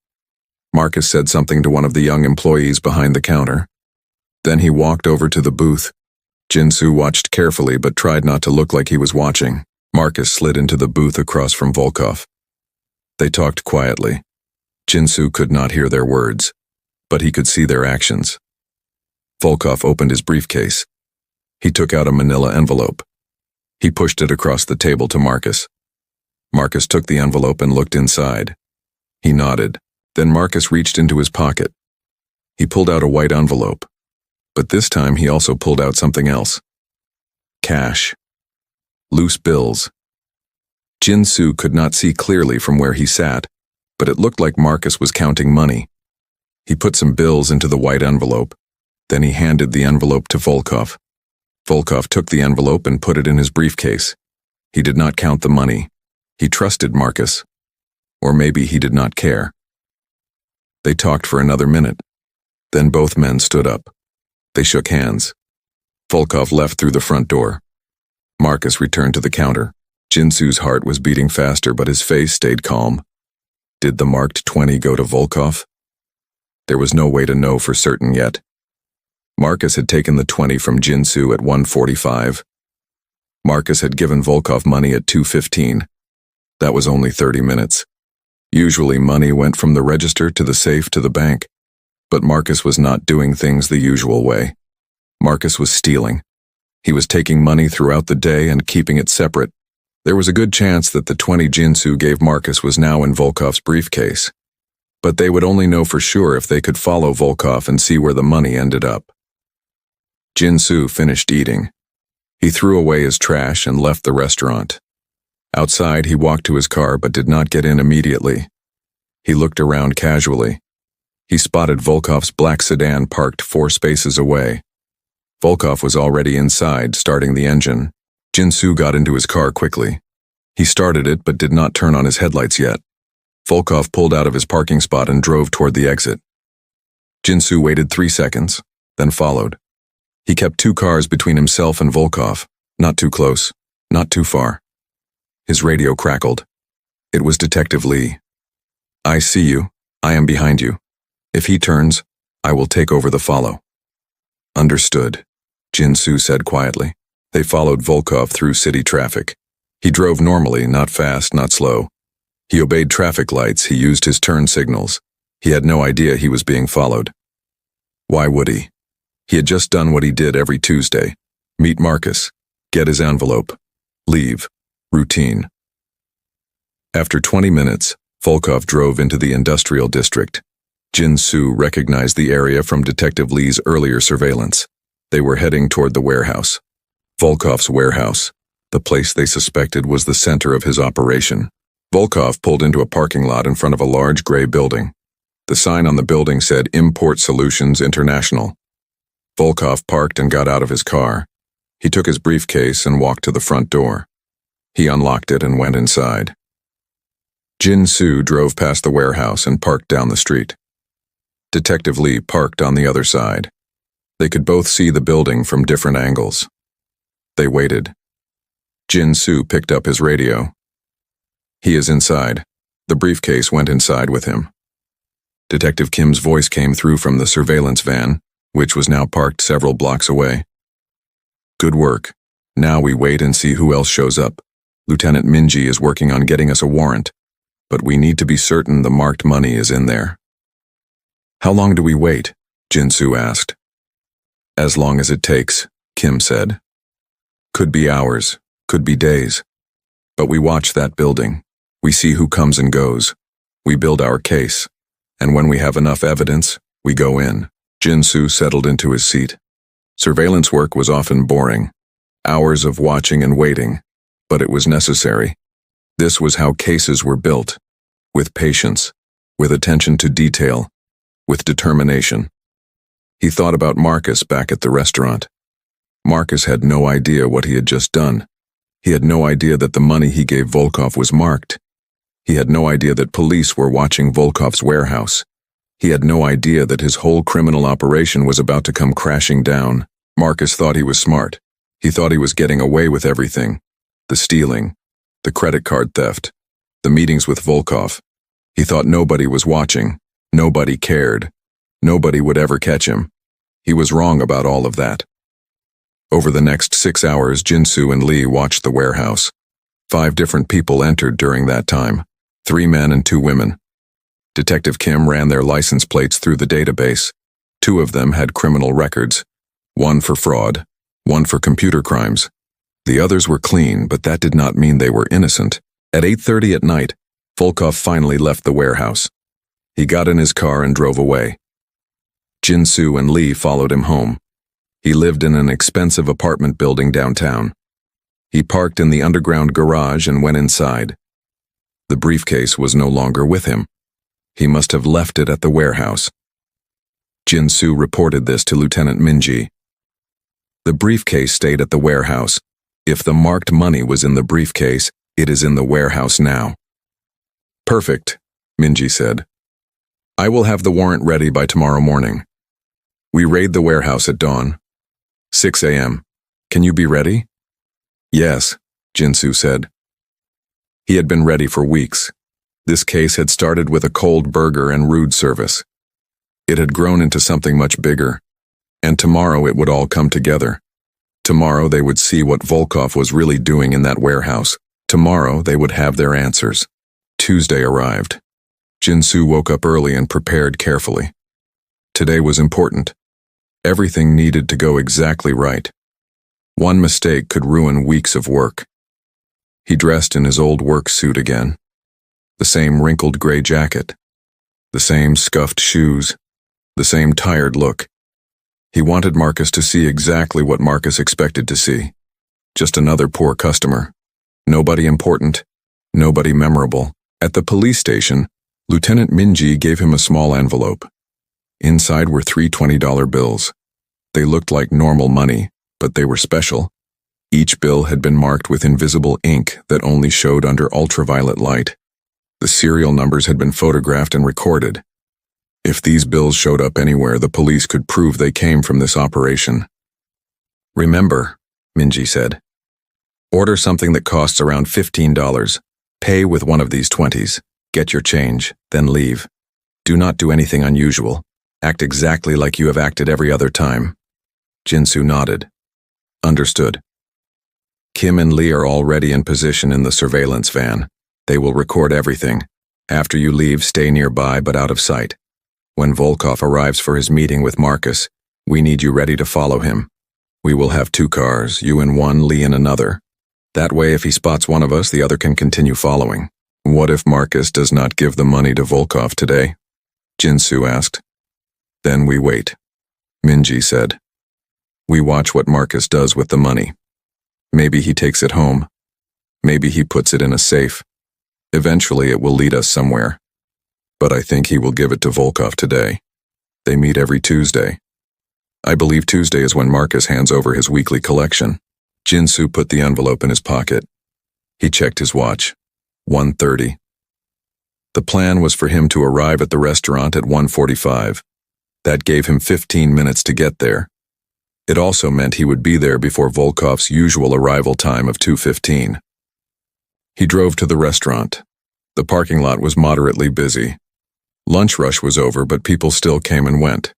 Marcus said something to one of the young employees behind the counter. Then he walked over to the booth. Jin-soo watched carefully but tried not to look like he was watching. Marcus slid into the booth across from Volkov. They talked quietly. Jin-soo could not hear their words, but he could see their actions. Volkov opened his briefcase. He took out a manila envelope. He pushed it across the table to Marcus. Marcus took the envelope and looked inside. He nodded. Then Marcus reached into his pocket. He pulled out a white envelope. But this time he also pulled out something else. Cash. Loose bills. Jin-soo could not see clearly from where he sat, but it looked like Marcus was counting money. He put some bills into the white envelope. Then he handed the envelope to Volkov. Volkov took the envelope and put it in his briefcase. He did not count the money. He trusted Marcus. Or maybe he did not care. They talked for another minute. Then both men stood up. They shook hands. Volkov left through the front door. Marcus returned to the counter. Jin-soo's heart was beating faster, but his face stayed calm. Did the marked 20 go to Volkov? There was no way to know for certain yet. Marcus had taken the 20 from Jin-soo at 1:45. Marcus had given Volkov money at 2:15. That was only 30 minutes. Usually money went from the register to the safe to the bank. But Marcus was not doing things the usual way. Marcus was stealing. He was taking money throughout the day and keeping it separate. There was a good chance that the 20 Jin-soo gave Marcus was now in Volkov's briefcase. But they would only know for sure if they could follow Volkov and see where the money ended up. Jin-soo finished eating. He threw away his trash and left the restaurant. Outside, he walked to his car but did not get in immediately. He looked around casually. He spotted Volkov's black sedan parked 4 spaces away. Volkov was already inside, starting the engine. Jin-soo got into his car quickly. He started it but did not turn on his headlights yet. Volkov pulled out of his parking spot and drove toward the exit. Jin-soo waited 3 seconds, then followed. He kept 2 cars between himself and Volkov. Not too close, not too far. His radio crackled. It was Detective Lee. "I see you. I am behind you. If he turns, I will take over the follow." "Understood," Jin-soo said quietly. They followed Volkov through city traffic. He drove normally, not fast, not slow. He obeyed traffic lights, he used his turn signals. He had no idea he was being followed. Why would he? He had just done what he did every Tuesday. Meet Marcus, get his envelope, leave. Routine. After 20 minutes, Volkov drove into the industrial district. Jin-soo recognized the area from Detective Lee's earlier surveillance. They were heading toward the warehouse. Volkov's warehouse. The place they suspected was the center of his operation. Volkov pulled into a parking lot in front of a large gray building. The sign on the building said Import Solutions International. Volkov parked and got out of his car. He took his briefcase and walked to the front door. He unlocked it and went inside. Jin-soo drove past the warehouse and parked down the street. Detective Lee parked on the other side. They could both see the building from different angles. They waited. Jin-soo picked up his radio. "He is inside." The briefcase went inside with him. Detective Kim's voice came through from the surveillance van, which was now parked several blocks away. "Good work. Now we wait and see who else shows up. Lieutenant Minji is working on getting us a warrant, but we need to be certain the marked money is in there." "How long do we wait?" Jin-soo asked. "As long as it takes," Kim said. "Could be hours, could be days. But we watch that building. We see who comes and goes. We build our case, and when we have enough evidence, we go in. Jin-Soo settled into his seat. Surveillance work was often boring. Hours of watching and waiting, but it was necessary. This was how cases were built, with patience, with attention to detail, with determination. He thought about Marcus back at the restaurant. Marcus had no idea what he had just done. He had no idea that the money he gave Volkov was marked. He had no idea that police were watching Volkov's warehouse. He had no idea that his whole criminal operation was about to come crashing down. Marcus thought he was smart. He thought he was getting away with everything. The stealing, the credit card theft, the meetings with Volkov. He thought nobody was watching, nobody cared, nobody would ever catch him. He was wrong about all of that. Over the next 6 hours, Jin-Soo and Lee watched the warehouse. 5 different people entered during that time, 3 men and 2 women. Detective Kim ran their license plates through the database. 2 of them had criminal records, 1 for fraud, 1 for computer crimes. The others were clean, but that did not mean they were innocent. At 8:30 at night, Volkov finally left the warehouse. He got in his car and drove away. Jin-Soo and Lee followed him home. He lived in an expensive apartment building downtown. He parked in the underground garage and went inside. The briefcase was no longer with him. He must have left it at the warehouse. Jin-Soo reported this to Lieutenant Minji. The briefcase stayed at the warehouse. If the marked money was in the briefcase, it is in the warehouse now. Perfect, Minji said. I will have the warrant ready by tomorrow morning. We raid the warehouse at dawn. 6 a.m. Can you be ready? Yes, Jin-Soo said. He had been ready for weeks. This case had started with a cold burger and rude service. It had grown into something much bigger, and tomorrow it would all come together. Tomorrow they would see what Volkov was really doing in that warehouse. Tomorrow they would have their answers. Tuesday arrived. Jin-Soo woke up early and prepared carefully. Today was important. Everything needed to go exactly right. One mistake could ruin weeks of work. He dressed in his old work suit again. The same wrinkled gray jacket. The same scuffed shoes. The same tired look. He wanted Marcus to see exactly what Marcus expected to see. Just another poor customer. Nobody important. Nobody memorable. At the police station, Lieutenant Minji gave him a small envelope. Inside were 3 $20 bills. They looked like normal money, but they were special. Each bill had been marked with invisible ink that only showed under ultraviolet light. The serial numbers had been photographed and recorded. If these bills showed up anywhere, the police could prove they came from this operation. Remember, Minji said. Order something that costs around $15. Pay with one of these 20s. Get your change, then leave. Do not do anything unusual. Act exactly like you have acted every other time. Jin-Soo nodded. Understood. Kim and Lee are already in position in the surveillance van. They will record everything. After you leave, stay nearby but out of sight. When Volkov arrives for his meeting with Marcus, we need you ready to follow him. We will have 2 cars, you in one, Lee in another. That way, if he spots one of us, the other can continue following. What if Marcus does not give the money to Volkov today? Jin-Soo asked. Then we wait, Minji said. We watch what Marcus does with the money. Maybe he takes it home. Maybe he puts it in a safe. Eventually it will lead us somewhere. But I think he will give it to Volkov today. They meet every Tuesday. I believe Tuesday is when Marcus hands over his weekly collection. Jin-Soo put the envelope in his pocket. He checked his watch. 1:30. The plan was for him to arrive at the restaurant at 1:45. That gave him 15 minutes to get there. It also meant he would be there before Volkov's usual arrival time of 2:15. He drove to the restaurant. The parking lot was moderately busy. Lunch rush was over, but people still came and went.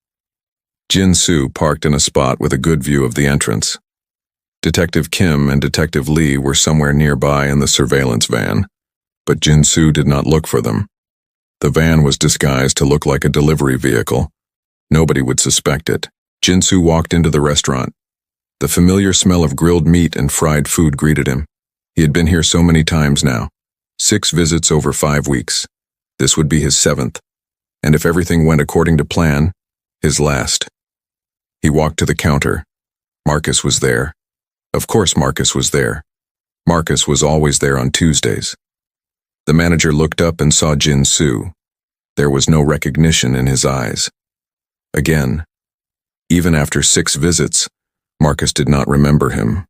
Jin-Soo parked in a spot with a good view of the entrance. Detective Kim and Detective Lee were somewhere nearby in the surveillance van, but Jin-Soo did not look for them. The van was disguised to look like a delivery vehicle. Nobody would suspect it. Jin-Soo walked into the restaurant. The familiar smell of grilled meat and fried food greeted him. He had been here so many times now. 6 visits over 5 weeks. This would be his 7th, and if everything went according to plan, his last. He walked to the counter. Marcus was there. Of course Marcus was there. Marcus was always there on Tuesdays. The manager looked up and saw Jin-Soo. There was no recognition in his eyes. Again, even after 6 visits, Marcus did not remember him.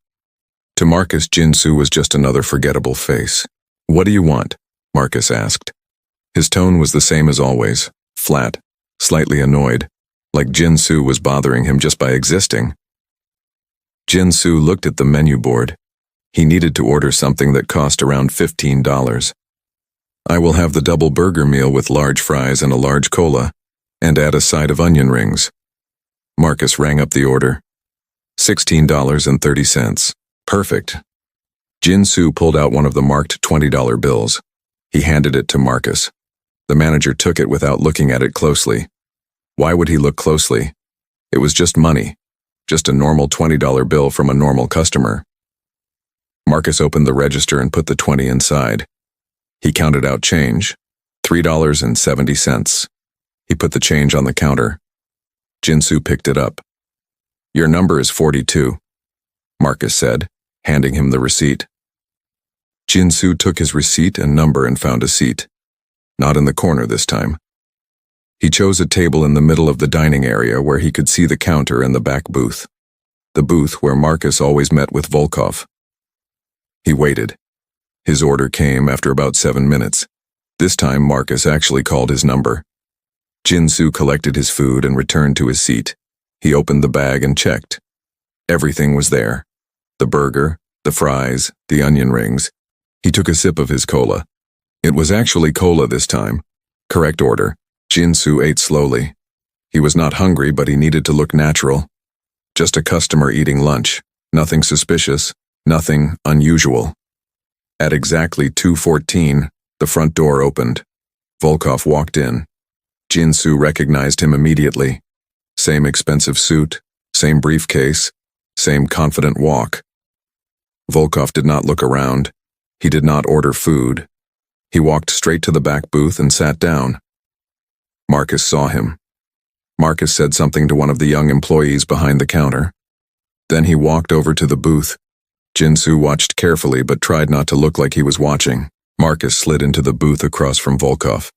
To Marcus, Jin-Soo was just another forgettable face. "What do you want?" Marcus asked. His tone was the same as always, flat, slightly annoyed, like Jin-Soo was bothering him just by existing. Jin-Soo looked at the menu board. He needed to order something that cost around $15. "I will have the double burger meal with large fries and a large cola, and add a side of onion rings." Marcus rang up the order. $16.30. Perfect. Jin-Soo pulled out one of the marked $20 bills. He handed it to Marcus. The manager took it without looking at it closely. Why would he look closely? It was just money, just a normal $20 bill from a normal customer. Marcus opened the register and put the 20 inside. He counted out change, $3.70. He put the change on the counter. Jin-Soo picked it up. "Your number is 42, Marcus said, handing him the receipt. Jin-Soo took his receipt and number and found a seat. Not in the corner this time. He chose a table in the middle of the dining area where he could see the counter and the back booth. The booth where Marcus always met with Volkov. He waited. His order came after about 7 minutes. This time Marcus actually called his number. Jin-Soo collected his food and returned to his seat. He opened the bag and checked. Everything was there. The burger, the fries, the onion rings. He took a sip of his cola. It was actually cola this time. Correct order. Jin-Soo ate slowly. He was not hungry, but he needed to look natural. Just a customer eating lunch. Nothing suspicious, nothing unusual. At exactly 2:14, the front door opened. Volkov walked in. Jin-Soo recognized him immediately. Same expensive suit, same briefcase, same confident walk. Volkov did not look around. He did not order food. He walked straight to the back booth and sat down. Marcus saw him. Marcus said something to one of the young employees behind the counter. Then he walked over to the booth. Jin-Soo watched carefully but tried not to look like he was watching. Marcus slid into the booth across from Volkov.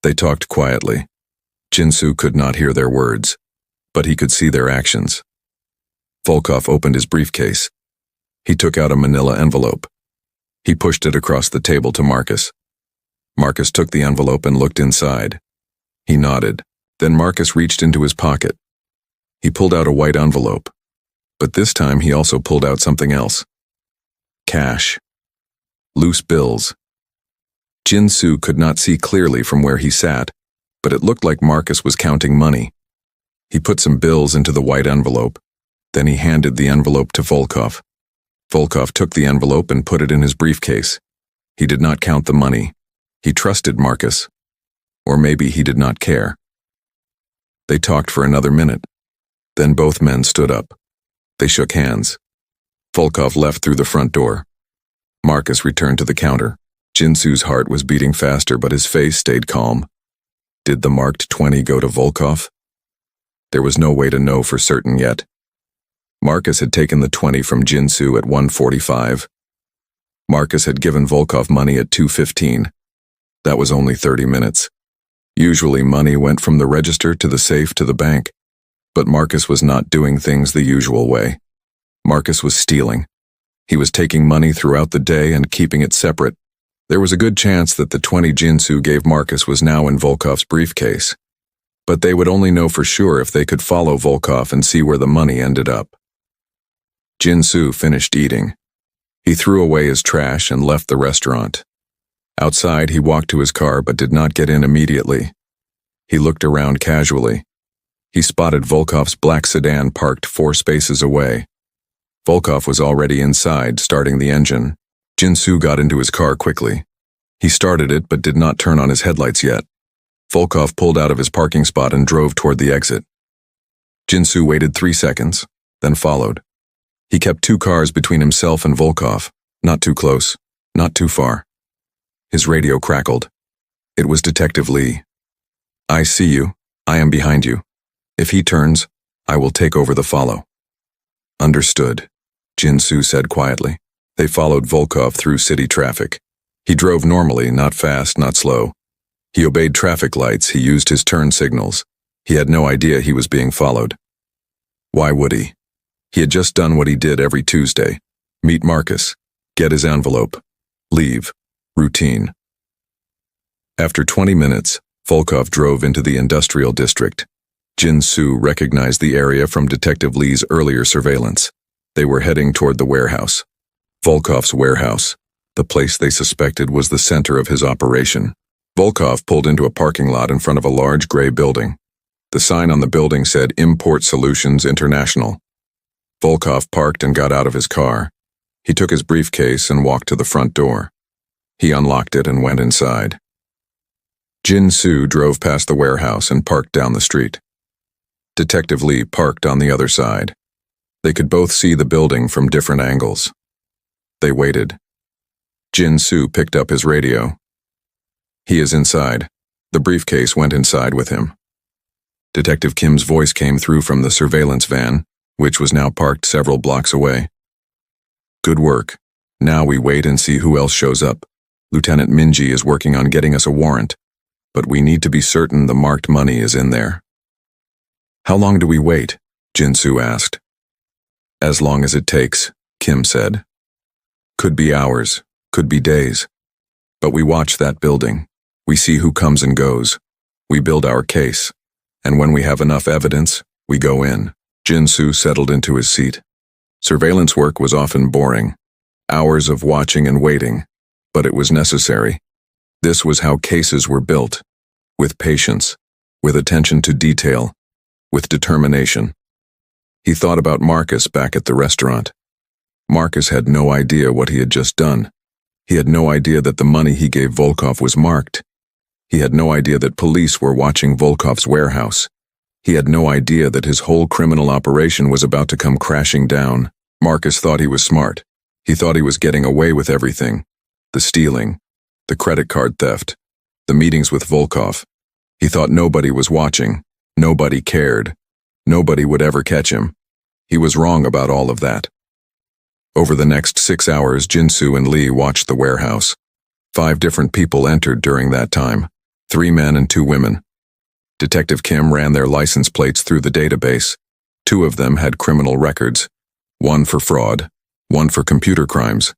They talked quietly. Jin-Soo could not hear their words, but he could see their actions. Volkov opened his briefcase. He took out a manila envelope. He pushed it across the table to Marcus. Marcus took the envelope and looked inside. He nodded. Then Marcus reached into his pocket. He pulled out a white envelope. But this time he also pulled out something else. Cash. Loose bills. Jin-Soo could not see clearly from where he sat, but it looked like Marcus was counting money. He put some bills into the white envelope. Then he handed the envelope to Volkov. Volkov took the envelope and put it in his briefcase. He did not count the money. He trusted Marcus. Or maybe he did not care. They talked for another minute. Then both men stood up. They shook hands. Volkov left through the front door. Marcus returned to the counter. Jin-Soo's heart was beating faster, but his face stayed calm. Did the marked 20 go to Volkov? There was no way to know for certain yet. Marcus had taken the 20 from Jin-Soo at 1:45. Marcus had given Volkov money at 2:15. That was only 30 minutes. Usually money went from the register to the safe to the bank. But Marcus was not doing things the usual way. Marcus was stealing. He was taking money throughout the day and keeping it separate. There was a good chance that the 20 Jin-Soo gave Marcus was now in Volkov's briefcase. But they would only know for sure if they could follow Volkov and see where the money ended up. Jin-Soo finished eating. He threw away his trash and left the restaurant. Outside, he walked to his car but did not get in immediately. He looked around casually. He spotted Volkov's black sedan parked 4 spaces away. Volkov was already inside, starting the engine. Jin-Soo got into his car quickly. He started it but did not turn on his headlights yet. Volkov pulled out of his parking spot and drove toward the exit. Jin-Soo waited 3 seconds, then followed. He kept 2 cars between himself and Volkov, not too close, not too far. His radio crackled. It was Detective Lee. "I see you. I am behind you. If he turns, I will take over the follow." "Understood," Jin-Soo said quietly. They followed Volkov through city traffic. He drove normally, not fast, not slow. He obeyed traffic lights, he used his turn signals. He had no idea he was being followed. Why would he? He had just done what he did every Tuesday. Meet Marcus, get his envelope, leave. Routine. After 20 minutes, Volkov drove into the industrial district. Jin-Soo recognized the area from Detective Lee's earlier surveillance. They were heading toward the warehouse. Volkov's warehouse. The place they suspected was the center of his operation. Volkov pulled into a parking lot in front of a large gray building. The sign on the building said Import Solutions International. Volkov parked and got out of his car. He took his briefcase and walked to the front door. He unlocked it and went inside. Jin-Soo drove past the warehouse and parked down the street. Detective Lee parked on the other side. They could both see the building from different angles. They waited. Jin-Soo picked up his radio. "He is inside." The briefcase went inside with him. Detective Kim's voice came through from the surveillance van, which was now parked several blocks away. "Good work. Now we wait and see who else shows up. Lieutenant Minji is working on getting us a warrant, but we need to be certain the marked money is in there." "How long do we wait?" Jin-Soo asked. "As long as it takes," Kim said. "Could be hours, could be days. But we watch that building. We see who comes and goes. We build our case. And when we have enough evidence, we go in." Jin-Soo settled into his seat. Surveillance work was often boring. Hours of watching and waiting. But it was necessary. This was how cases were built. With patience. With attention to detail. With determination. He thought about Marcus back at the restaurant. Marcus had no idea what he had just done. He had no idea that the money he gave Volkov was marked. He had no idea that police were watching Volkov's warehouse. He had no idea that his whole criminal operation was about to come crashing down. Marcus thought he was smart. He thought he was getting away with everything. The stealing, the credit card theft, the meetings with Volkov. He thought nobody was watching, nobody cared, nobody would ever catch him. He was wrong about all of that. Over the next 6 hours, Jin-Soo and Lee watched the warehouse. 5 different people entered during that time, 3 men and 2 women. Detective Kim ran their license plates through the database. 2 of them had criminal records, 1 for fraud, 1 for computer crimes.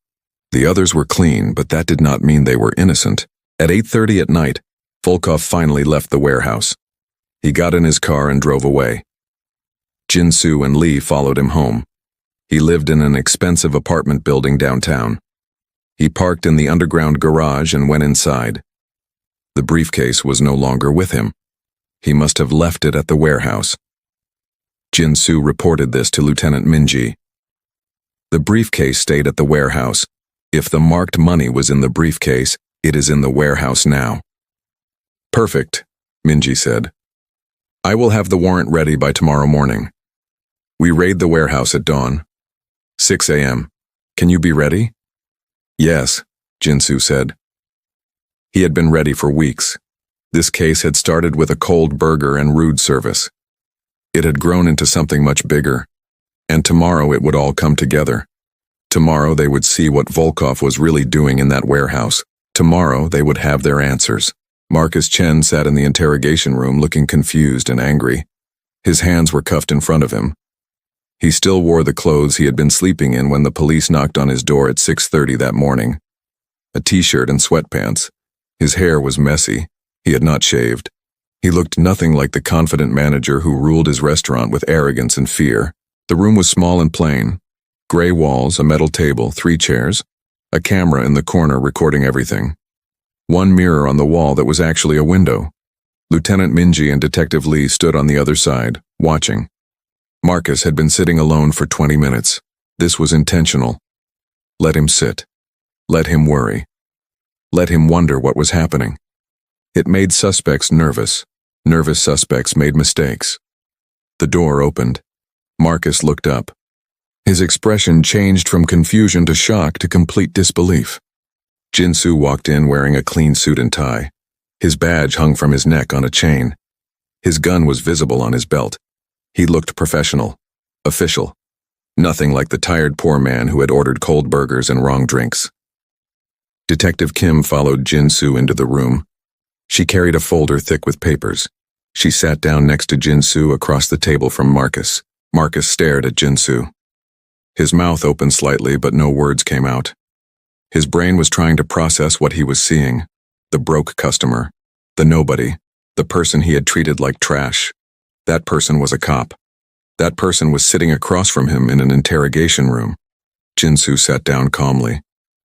The others were clean, but that did not mean they were innocent. At 8:30 at night, Volkov finally left the warehouse. He got in his car and drove away. Jin-Soo and Lee followed him home. He lived in an expensive apartment building downtown. He parked in the underground garage and went inside. The briefcase was no longer with him. He must have left it at the warehouse. Jin-Soo reported this to Lieutenant Minji. "The briefcase stayed at the warehouse. If the marked money was in the briefcase, it is in the warehouse now." "Perfect," Minji said. "I will have the warrant ready by tomorrow morning. We raid the warehouse at dawn. 6 a.m. Can you be ready?" "Yes," Jin-Soo said. He had been ready for weeks. This case had started with a cold burger and rude service. It had grown into something much bigger, and tomorrow it would all come together. Tomorrow they would see what Volkov was really doing in that warehouse. Tomorrow they would have their answers. Marcus Chen sat in the interrogation room looking confused and angry. His hands were cuffed in front of him. He still wore the clothes he had been sleeping in when the police knocked on his door at 6:30 that morning. A t-shirt and sweatpants. His hair was messy. He had not shaved. He looked nothing like the confident manager who ruled his restaurant with arrogance and fear. The room was small and plain. Gray walls, a metal table, 3 chairs, a camera in the corner recording everything. One mirror on the wall that was actually a window. Lieutenant Minji and Detective Lee stood on the other side, watching. Marcus had been sitting alone for 20 minutes. This was intentional. Let him sit. Let him worry. Let him wonder what was happening. It made suspects nervous. Nervous suspects made mistakes. The door opened. Marcus looked up. His expression changed from confusion to shock to complete disbelief. Jin-Soo walked in wearing a clean suit and tie. His badge hung from his neck on a chain. His gun was visible on his belt. He looked professional, official. Nothing like the tired poor man who had ordered cold burgers and wrong drinks. Detective Kim followed Jin-Soo into the room. She carried a folder thick with papers. She sat down next to Jin-Soo across the table from Marcus. Marcus stared at Jin-Soo. His mouth opened slightly, but no words came out. His brain was trying to process what he was seeing. The broke customer. The nobody. The person he had treated like trash. That person was a cop. That person was sitting across from him in an interrogation room. Jin-Soo sat down calmly.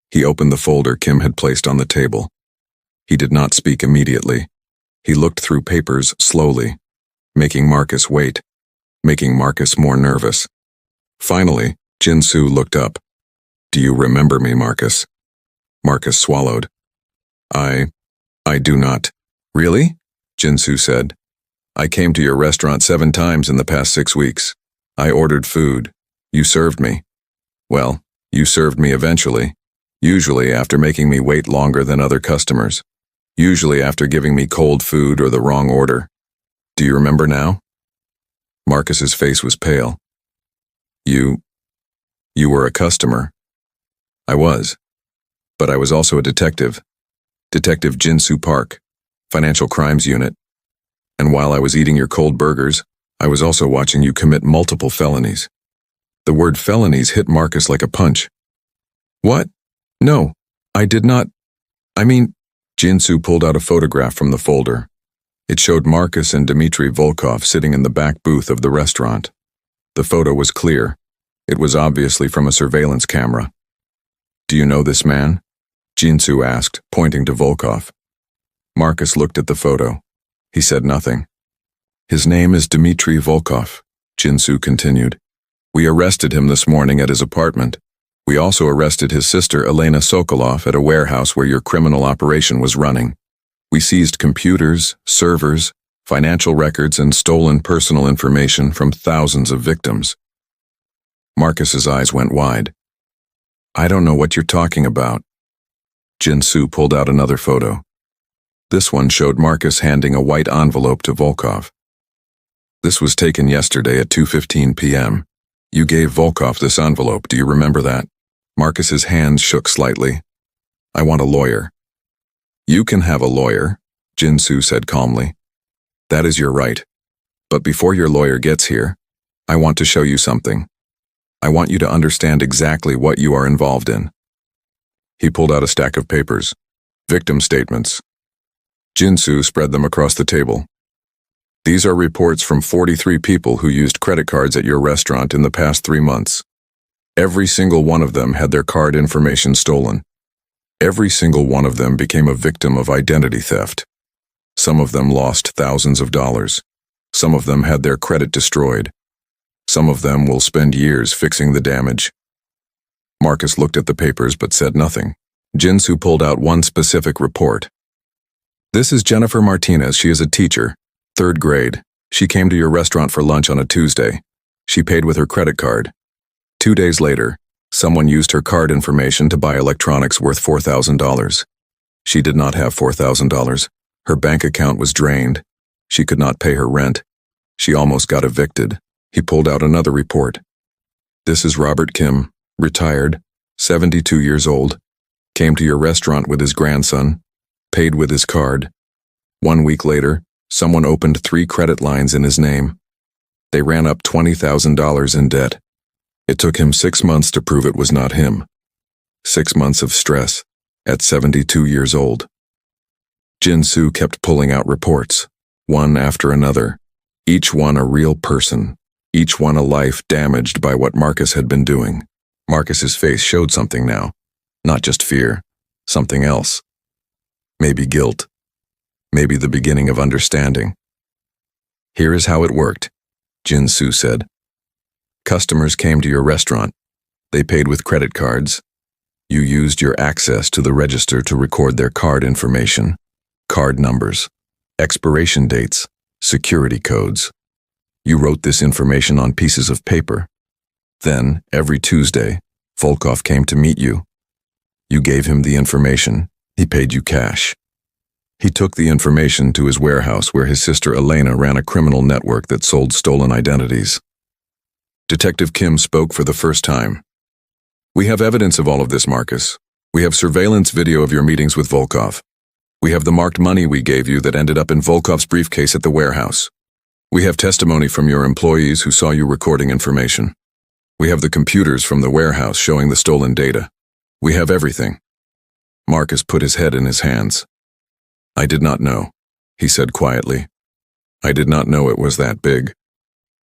He opened the folder Kim had placed on the table. He did not speak immediately. He looked through papers slowly, making Marcus wait, making Marcus more nervous. Finally, Jin-Soo looked up. "Do you remember me, Marcus?" Marcus swallowed. I do not." "Really?" Jin-Soo said. "I came to your restaurant 7 times in the past 6 weeks. I ordered food. You served me. Well, you served me eventually, usually after making me wait longer than other customers, usually after giving me cold food or the wrong order. Do you remember now?" Marcus's face was pale. You were a customer." "I was. But I was also a detective. Detective Jin-Soo Park, Financial Crimes Unit. And while I was eating your cold burgers, I was also watching you commit multiple felonies." The word felonies hit Marcus like a punch. "What? No, I did not. I mean..." Jin-Soo pulled out a photograph from the folder. It showed Marcus and Dmitry Volkov sitting in the back booth of the restaurant. The photo was clear. It was obviously from a surveillance camera. "Do you know this man?" Jin-Soo asked, pointing to Volkov. Marcus looked at the photo. He said nothing. "His name is Dmitry Volkov," Jin-Soo continued. "We arrested him this morning at his apartment. We also arrested his sister Elena Sokolov at a warehouse where your criminal operation was running. We seized computers, servers, financial records, and stolen personal information from thousands of victims." Marcus's eyes went wide. "I don't know what you're talking about." Jin-Soo pulled out another photo. This one showed Marcus handing a white envelope to Volkov. "This was taken yesterday at 2:15 p.m. You gave Volkov this envelope, do you remember that?" Marcus's hands shook slightly. "I want a lawyer." "You can have a lawyer," Jin-Soo said calmly. "That is your right. But before your lawyer gets here, I want to show you something. I want you to understand exactly what you are involved in." He pulled out a stack of papers. Victim statements. Jin-Soo spread them across the table. "These are reports from 43 people who used credit cards at your restaurant in the past 3 months. Every single one of them had their card information stolen. Every single one of them became a victim of identity theft. Some of them lost thousands of dollars. Some of them had their credit destroyed. Some of them will spend years fixing the damage." Marcus looked at the papers but said nothing. Jin-Soo pulled out one specific report. "This is Jennifer Martinez. She is a teacher, 3rd grade. She came to your restaurant for lunch on a Tuesday. She paid with her credit card. 2 days later, someone used her card information to buy electronics worth $4,000. She did not have $4,000. Her bank account was drained. She could not pay her rent. She almost got evicted." He pulled out another report. "This is Robert Kim, retired, 72 years old, came to your restaurant with his grandson, paid with his card. 1 week later, someone opened 3 credit lines in his name. They ran up $20,000 in debt. It took him 6 months to prove it was not him. 6 months of stress, at 72 years old." Jin-Soo kept pulling out reports, one after another, each one a real person, each one a life damaged by what Marcus had been doing. Marcus's face showed something now, not just fear, something else. Maybe guilt. Maybe the beginning of understanding. "Here is how it worked," Jin-Soo said. "Customers came to your restaurant. They paid with credit cards. You used your access to the register to record their card information, card numbers, expiration dates, security codes. You wrote this information on pieces of paper. Then, every Tuesday, Volkov came to meet you. You gave him the information. He paid you cash. He took the information to his warehouse where his sister Elena ran a criminal network that sold stolen identities. Detective Kim spoke for the first time. "We have evidence of all of this, Marcus. We have surveillance video of your meetings with Volkov. We have the marked money we gave you that ended up in Volkov's briefcase at the warehouse. We have testimony from your employees who saw you recording information. We have the computers from the warehouse showing the stolen data. We have everything." Marcus put his head in his hands. "I did not know," he said quietly. "I did not know it was that big."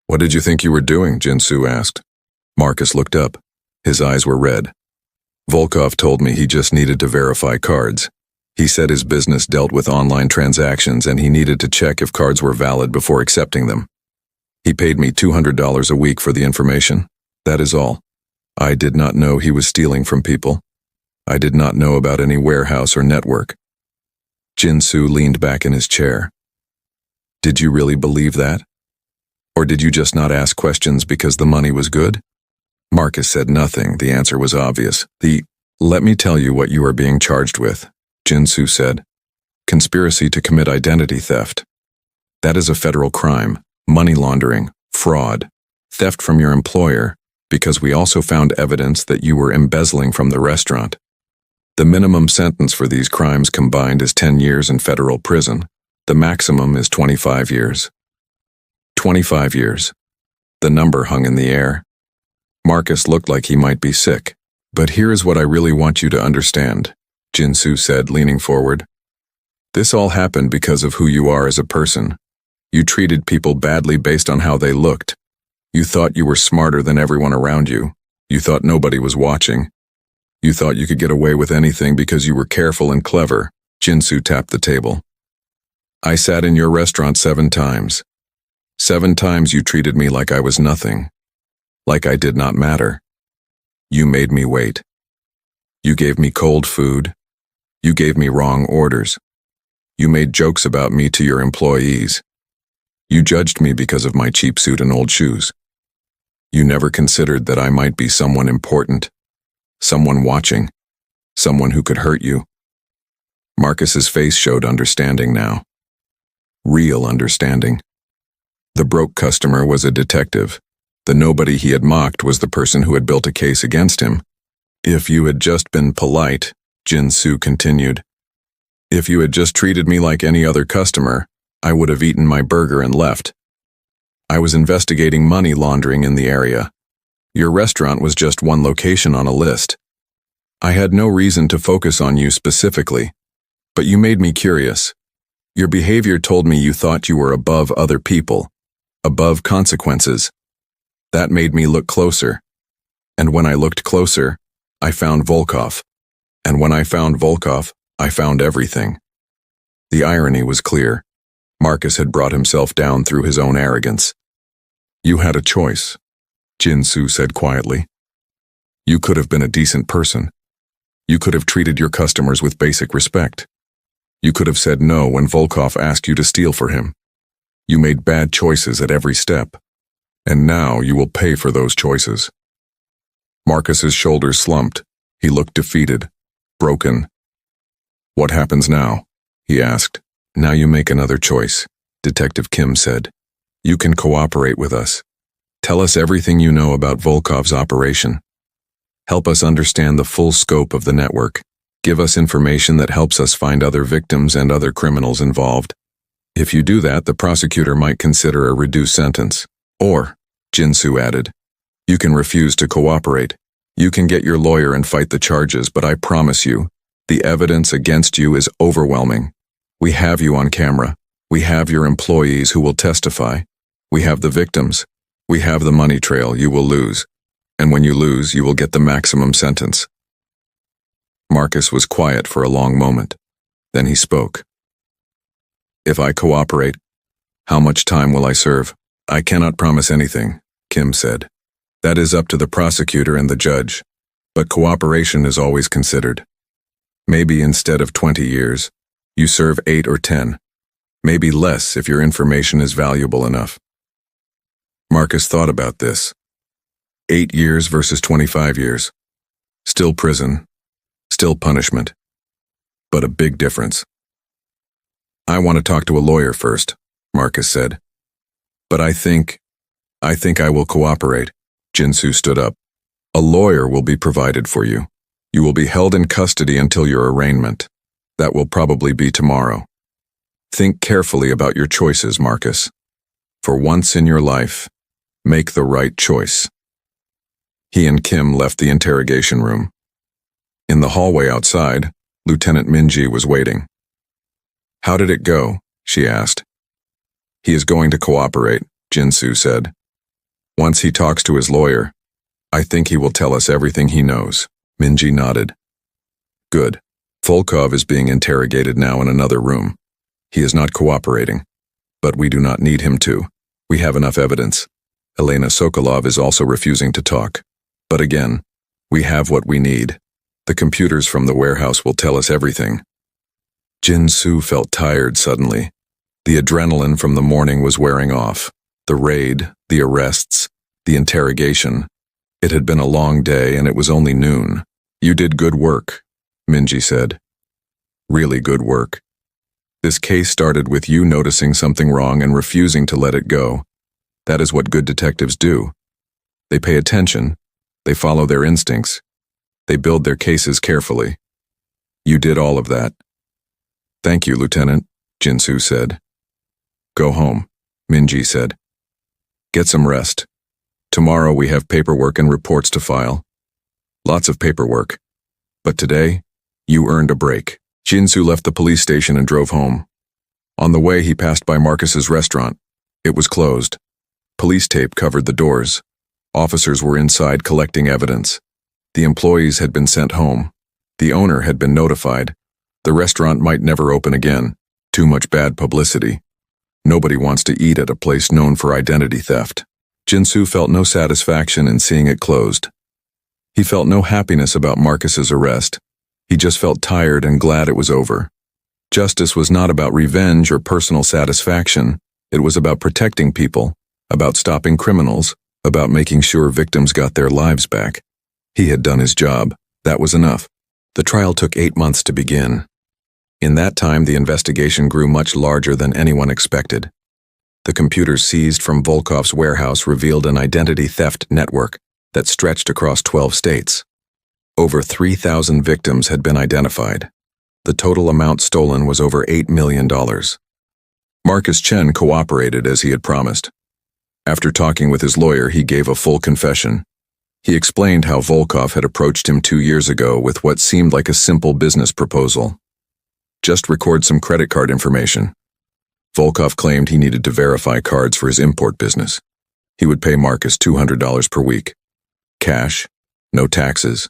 "What did you think you were doing?" Jinsu asked. Marcus looked up. His eyes were red. "Volkov told me he just needed to verify cards. He said his business dealt with online transactions and he needed to check if cards were valid before accepting them. He paid me $200 a week for the information. That is all. I did not know he was stealing from people. I did not know about any warehouse or network." Jinsu leaned back in his chair. "Did you really believe that? Or did you just not ask questions because the money was good?" Marcus said nothing. The answer was obvious. "Let me tell you what you are being charged with," Jinsu said. "Conspiracy to commit identity theft. That is a federal crime, money laundering, fraud, theft from your employer, because we also found evidence that you were embezzling from the restaurant. The minimum sentence for these crimes combined is 10 years in federal prison. The maximum is 25 years. 25 years. The number hung in the air. Marcus looked like he might be sick. "But here is what I really want you to understand," Jinsu said, leaning forward. "This all happened because of who you are as a person. You treated people badly based on how they looked. You thought you were smarter than everyone around you. You thought nobody was watching. You thought you could get away with anything because you were careful and clever." Jinsu tapped the table. "I sat in your restaurant 7 times. 7 times you treated me like I was nothing. Like I did not matter. You made me wait. You gave me cold food. You gave me wrong orders. You made jokes about me to your employees. You judged me because of my cheap suit and old shoes. You never considered that I might be someone important, someone watching, someone who could hurt you." Marcus's face showed understanding now. Real understanding. The broke customer was a detective. The nobody he had mocked was the person who had built a case against him. "If you had just been polite," Jinsu continued. "If you had just treated me like any other customer, I would have eaten my burger and left. I was investigating money laundering in the area. Your restaurant was just one location on a list. I had no reason to focus on you specifically, but you made me curious. Your behavior told me you thought you were above other people, above consequences. That made me look closer. And when I looked closer, I found Volkov. And when I found Volkov, I found everything." The irony was clear. Marcus had brought himself down through his own arrogance. "You had a choice," Jinsu said quietly. "You could have been a decent person. You could have treated your customers with basic respect. You could have said no when Volkov asked you to steal for him. You made bad choices at every step. And now you will pay for those choices." Marcus's shoulders slumped. He looked defeated, broken. "What happens now?" he asked. "Now you make another choice," Detective Kim said. "You can cooperate with us. Tell us everything you know about Volkov's operation. Help us understand the full scope of the network. Give us information that helps us find other victims and other criminals involved. If you do that, the prosecutor might consider a reduced sentence. Or," Jinsu added, "you can refuse to cooperate. You can get your lawyer and fight the charges, but I promise you, the evidence against you is overwhelming. We have you on camera. We have your employees who will testify. We have the victims. We have the money trail. You will lose. And when you lose, you will get the maximum sentence." Marcus was quiet for a long moment. Then he spoke. "If I cooperate, how much time will I serve?" "I cannot promise anything," Kim said. "That is up to the prosecutor and the judge. But cooperation is always considered. Maybe instead of 20 years, you serve 8 or 10. Maybe less if your information is valuable enough." Marcus thought about this. 8 years versus 25 years. Still prison. Still punishment. But a big difference. I want to talk to a lawyer first, Marcus said. But I think I will cooperate. Jinsu stood up. A lawyer will be provided for you. You will be held in custody until your arraignment. That will probably be tomorrow. Think carefully about your choices, Marcus. For once in your life, make the right choice. He and Kim left the interrogation room. In the hallway outside, Lieutenant Minji was waiting. How did it go? She asked. He is going to cooperate, Jinsu said. Once he talks to his lawyer, I think he will tell us everything he knows. Minji nodded. Good. Volkov is being interrogated now in another room. He is not cooperating. But we do not need him to. We have enough evidence. Elena Sokolov is also refusing to talk. But again, we have what we need. The computers from the warehouse will tell us everything. Jinsu felt tired suddenly. The adrenaline from the morning was wearing off. The raid, the arrests, the interrogation. It had been a long day and it was only noon. You did good work, Minji said. Really good work. This case started with you noticing something wrong and refusing to let it go. That is what good detectives do. They pay attention. They follow their instincts. They build their cases carefully. You did all of that. Thank you, Lieutenant, Jinsu said. Go home, Minji said. Get some rest. Tomorrow we have paperwork and reports to file. Lots of paperwork. But today, you earned a break. Jinsu left the police station and drove home. On the way, he passed by Marcus's restaurant. It was closed. Police tape covered the doors. Officers were inside collecting evidence. The employees had been sent home. The owner had been notified. The restaurant might never open again. Too much bad publicity. Nobody wants to eat at a place known for identity theft. Jinsu felt no satisfaction in seeing it closed. He felt no happiness about Marcus's arrest. He just felt tired and glad it was over. Justice was not about revenge or personal satisfaction. It was about protecting people, about stopping criminals, about making sure victims got their lives back. He had done his job. That was enough. The trial took 8 months to begin. In that time, the investigation grew much larger than anyone expected. The computers seized from Volkov's warehouse revealed an identity theft network that stretched across 12 states. Over 3,000 victims had been identified. The total amount stolen was over $8 million. Marcus Chen cooperated as he had promised. After talking with his lawyer, he gave a full confession. He explained how Volkov had approached him 2 years ago with what seemed like a simple business proposal. Just record some credit card information. Volkov claimed he needed to verify cards for his import business. He would pay Marcus $200 per week. Cash, no taxes,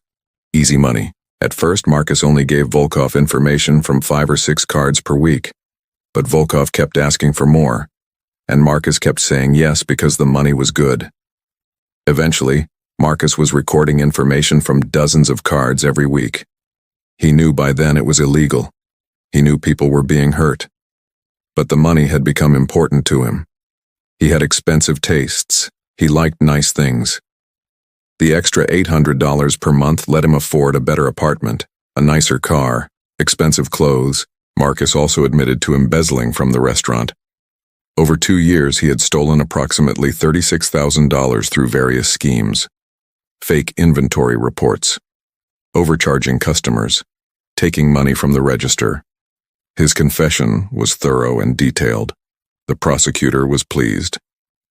easy money. At first, Marcus only gave Volkov information from 5 or 6 cards per week. But Volkov kept asking for more, and Marcus kept saying yes because the money was good. Eventually, Marcus was recording information from dozens of cards every week. He knew by then it was illegal. He knew people were being hurt. But the money had become important to him. He had expensive tastes. He liked nice things. The extra $800 per month let him afford a better apartment, a nicer car, expensive clothes. Marcus also admitted to embezzling from the restaurant. Over 2 years, he had stolen approximately $36,000 through various schemes. Fake inventory reports, overcharging customers, taking money from the register. His confession was thorough and detailed. The prosecutor was pleased.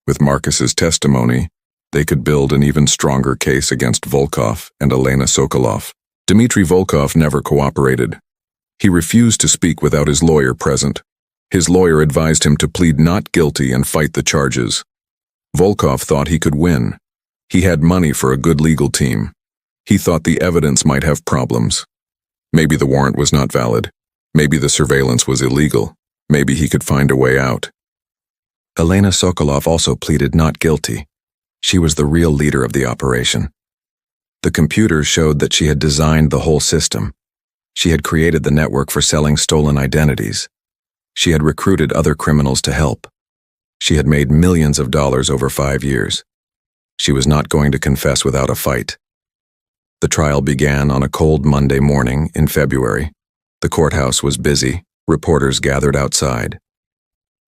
With Marcus's testimony, they could build an even stronger case against Volkov and Elena Sokolov. Dmitry Volkov never cooperated. He refused to speak without his lawyer present. His lawyer advised him to plead not guilty and fight the charges. Volkov thought he could win. He had money for a good legal team. He thought the evidence might have problems. Maybe the warrant was not valid. Maybe the surveillance was illegal. Maybe he could find a way out. Elena Sokolov also pleaded not guilty. She was the real leader of the operation. The computers showed that she had designed the whole system. She had created the network for selling stolen identities. She had recruited other criminals to help. She had made millions of dollars over 5 years. She was not going to confess without a fight. The trial began on a cold Monday morning in February. The courthouse was busy. Reporters gathered outside.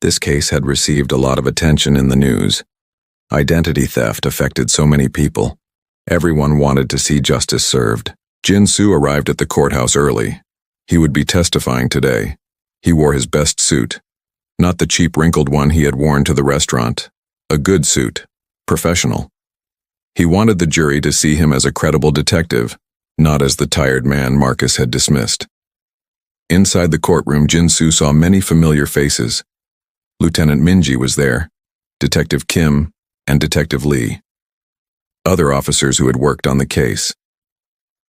This case had received a lot of attention in the news. Identity theft affected so many people. Everyone wanted to see justice served. Jin-soo arrived at the courthouse early. He would be testifying today. He wore his best suit. Not the cheap wrinkled one he had worn to the restaurant. A good suit. Professional. He wanted the jury to see him as a credible detective, not as the tired man Marcus had dismissed. Inside the courtroom, Jin-soo saw many familiar faces. Lieutenant Minji was there, Detective Kim, and Detective Lee. Other officers who had worked on the case.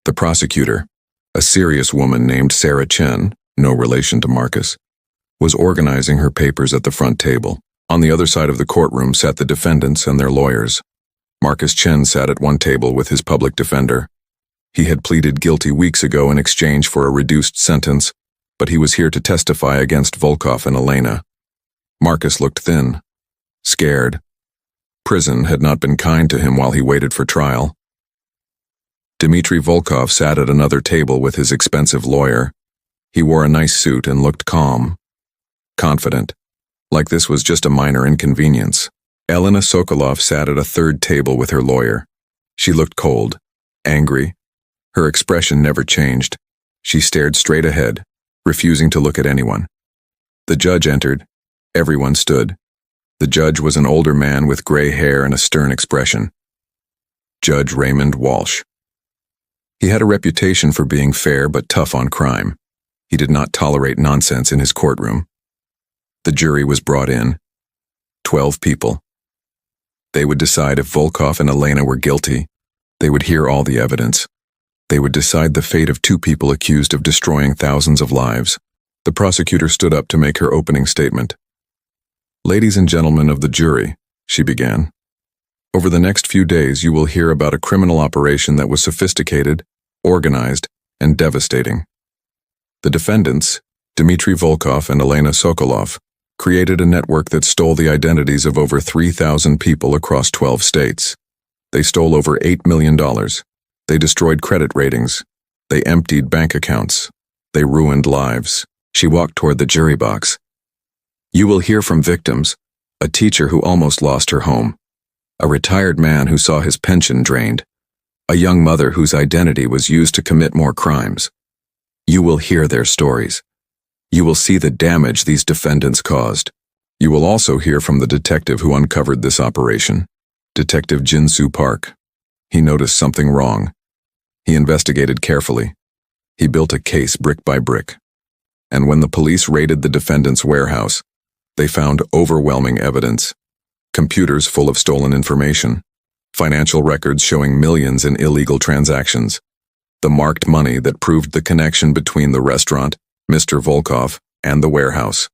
The prosecutor, a serious woman named Sarah Chen, no relation to Marcus, was organizing her papers at the front table. On the other side of the courtroom sat the defendants and their lawyers. Marcus Chen sat at one table with his public defender. He had pleaded guilty weeks ago in exchange for a reduced sentence, but he was here to testify against Volkov and Elena. Marcus looked thin, scared. Prison had not been kind to him while he waited for trial. Dmitry Volkov sat at another table with his expensive lawyer. He wore a nice suit and looked calm, confident, like this was just a minor inconvenience. Elena Sokolov sat at a third table with her lawyer. She looked cold, angry. Her expression never changed. She stared straight ahead, refusing to look at anyone. The judge entered. Everyone stood. The judge was an older man with gray hair and a stern expression. Judge Raymond Walsh. He had a reputation for being fair but tough on crime. He did not tolerate nonsense in his courtroom. The jury was brought in. 12 people. They would decide if Volkov and Elena were guilty. They would hear all the evidence. They would decide the fate of 2 people accused of destroying thousands of lives. The prosecutor stood up to make her opening statement. "Ladies and gentlemen of the jury," she began. "Over the next few days you will hear about a criminal operation that was sophisticated, organized, and devastating. The defendants, Dmitry Volkov and Elena Sokolov, created a network that stole the identities of over 3,000 people across 12 states. They stole over $8 million. They destroyed credit ratings. They emptied bank accounts. They ruined lives." She walked toward the jury box. "You will hear from victims, a teacher who almost lost her home, a retired man who saw his pension drained, a young mother whose identity was used to commit more crimes. You will hear their stories. You will see the damage these defendants caused. You will also hear from the detective who uncovered this operation, Detective Jin-soo Park. He noticed something wrong. He investigated carefully. He built a case brick by brick. And when the police raided the defendant's warehouse, they found overwhelming evidence. Computers full of stolen information, financial records showing millions in illegal transactions, the marked money that proved the connection between the restaurant, Mr. Volkov, and the warehouse.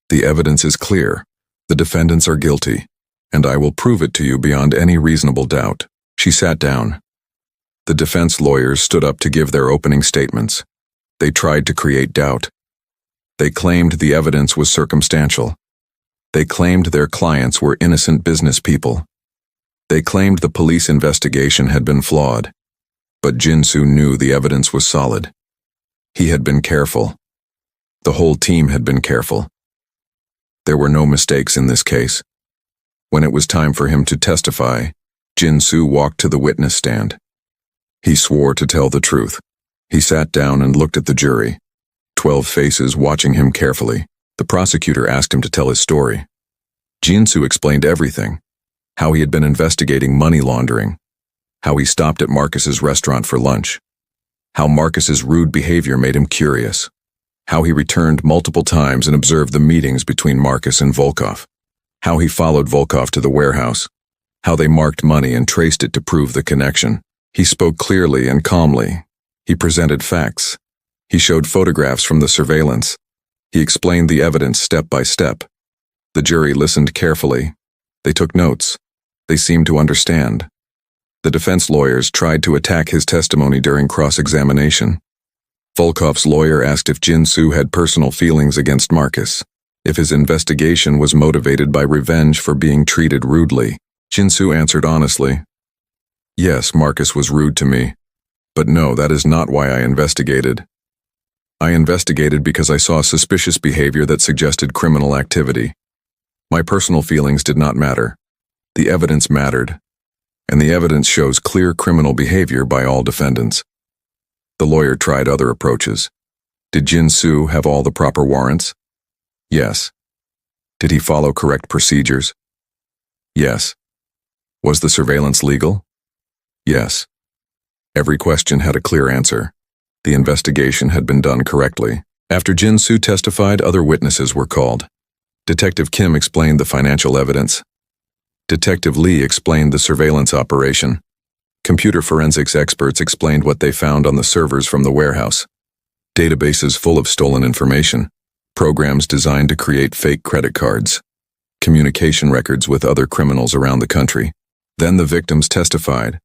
The evidence is clear. The defendants are guilty, and I will prove it to you beyond any reasonable doubt." She sat down. The defense lawyers stood up to give their opening statements. They tried to create doubt. They claimed the evidence was circumstantial. They claimed their clients were innocent business people. They claimed the police investigation had been flawed. But Jin-soo knew the evidence was solid. He had been careful. The whole team had been careful. There were no mistakes in this case. When it was time for him to testify, Jin-soo walked to the witness stand. He swore to tell the truth. He sat down and looked at the jury, 12 faces watching him carefully. The prosecutor asked him to tell his story. Jin-soo explained everything, how he had been investigating money laundering, how he stopped at Marcus's restaurant for lunch, how Marcus's rude behavior made him curious, how he returned multiple times and observed the meetings between Marcus and Volkov, how he followed Volkov to the warehouse, how they marked money and traced it to prove the connection. He spoke clearly and calmly. He presented facts. He showed photographs from the surveillance. He explained the evidence step by step. The jury listened carefully. They took notes. They seemed to understand. The defense lawyers tried to attack his testimony during cross-examination. Volkov's lawyer asked if Jin-soo had personal feelings against Marcus, if his investigation was motivated by revenge for being treated rudely. Jin-soo answered honestly, "Yes, Marcus was rude to me. But no, that is not why I investigated. I investigated because I saw suspicious behavior that suggested criminal activity. My personal feelings did not matter. The evidence mattered, and the evidence shows clear criminal behavior by all defendants. The lawyer tried other approaches. Did Jin Soo have all the proper warrants? Yes. Did he follow correct procedures? Yes. Was the surveillance legal? Yes. Every question had a clear answer. The investigation had been done correctly. After Jin Soo testified, other witnesses were called. Detective Kim explained the financial evidence. Detective Lee explained the surveillance operation. Computer forensics experts explained what they found on the servers from the warehouse. Databases full of stolen information. Programs designed to create fake credit cards. Communication records with other criminals around the country. Then the victims testified.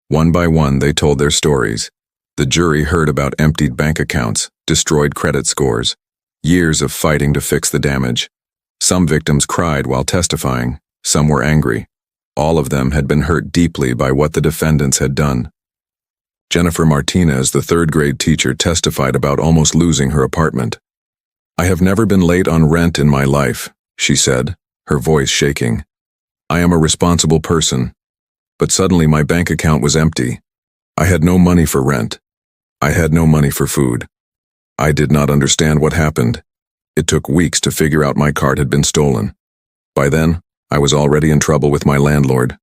One by one, they told their stories. The jury heard about emptied bank accounts, destroyed credit scores, years of fighting to fix the damage. Some victims cried while testifying. Some were angry. All of them had been hurt deeply by what the defendants had done. Jennifer Martinez, the third-grade teacher, testified about almost losing her apartment. I have never been late on rent in my life, she said, her voice shaking. I am a responsible person. But suddenly my bank account was empty. I had no money for rent. I had no money for food. I did not understand what happened. It took weeks to figure out my card had been stolen. By then, I was already in trouble with my landlord.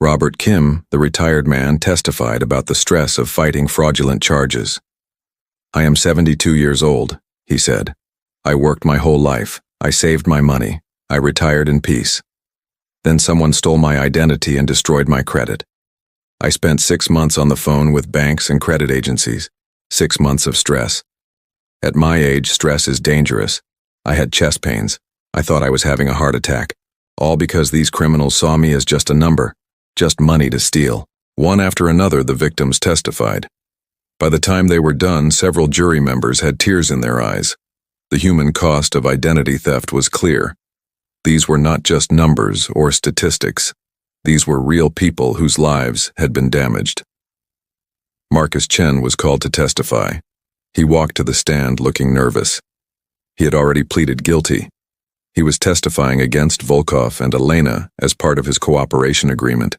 Robert Kim, the retired man, testified about the stress of fighting fraudulent charges. I am 72 years old, he said. I worked my whole life. I saved my money. I retired in peace. Then someone stole my identity and destroyed my credit. I spent 6 months on the phone with banks and credit agencies. 6 months of stress. At my age, stress is dangerous. I had chest pains. I thought I was having a heart attack. All because these criminals saw me as just a number, just money to steal. One after another, the victims testified. By the time they were done, several jury members had tears in their eyes. The human cost of identity theft was clear. These were not just numbers or statistics. These were real people whose lives had been damaged. Marcus Chen was called to testify. He walked to the stand looking nervous. He had already pleaded guilty. He was testifying against Volkov and Elena as part of his cooperation agreement.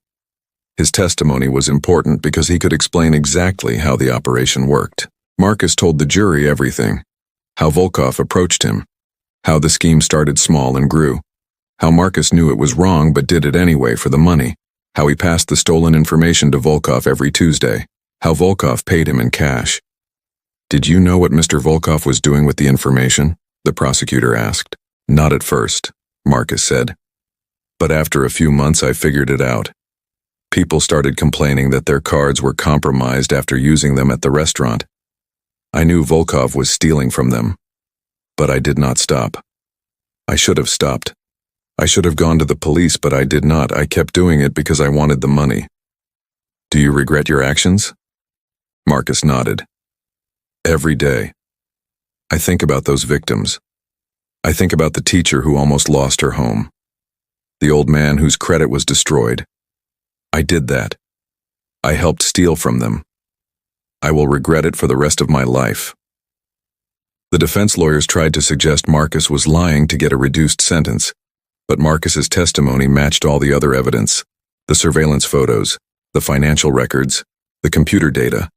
His testimony was important because he could explain exactly how the operation worked. Marcus told the jury everything. How Volkov approached him. How the scheme started small and grew. How Marcus knew it was wrong but did it anyway for the money. How he passed the stolen information to Volkov every Tuesday. How Volkov paid him in cash. Did you know what Mr. Volkov was doing with the information? The prosecutor asked. Not at first, Marcus said. But after a few months I figured it out. People started complaining that their cards were compromised after using them at the restaurant. I knew Volkov was stealing from them. But I did not stop. I should have stopped. I should have gone to the police, but I did not. I kept doing it because I wanted the money. Do you regret your actions? Marcus nodded. Every day. I think about those victims. I think about the teacher who almost lost her home. The old man whose credit was destroyed. I did that. I helped steal from them. I will regret it for the rest of my life. The defense lawyers tried to suggest Marcus was lying to get a reduced sentence, but Marcus's testimony matched all the other evidence. The surveillance photos, the financial records, the computer data.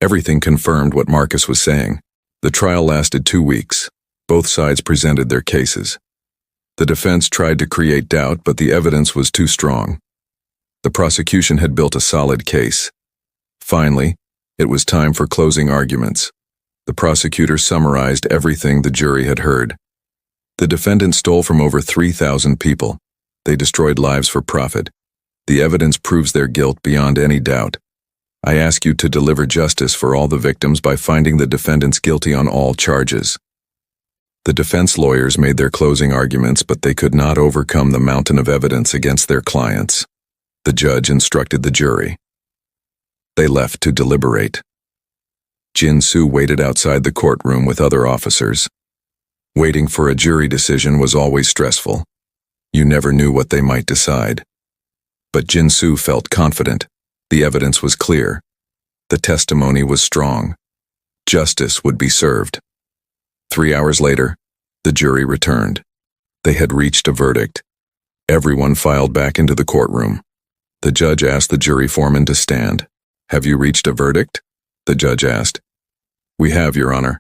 Everything confirmed what Marcus was saying. The trial lasted 2 weeks. Both sides presented their cases. The defense tried to create doubt, but the evidence was too strong. The prosecution had built a solid case. Finally, it was time for closing arguments. The prosecutor summarized everything the jury had heard. The defendant stole from over 3,000 people. They destroyed lives for profit. The evidence proves their guilt beyond any doubt. I ask you to deliver justice for all the victims by finding the defendants guilty on all charges. The defense lawyers made their closing arguments, but they could not overcome the mountain of evidence against their clients. The judge instructed the jury. They left to deliberate. Jin Soo waited outside the courtroom with other officers. Waiting for a jury decision was always stressful. You never knew what they might decide. But Jin Soo felt confident. The evidence was clear. The testimony was strong. Justice would be served. 3 hours later, the jury returned. They had reached a verdict. Everyone filed back into the courtroom. The judge asked the jury foreman to stand. "Have you reached a verdict?" the judge asked. "We have, Your Honor."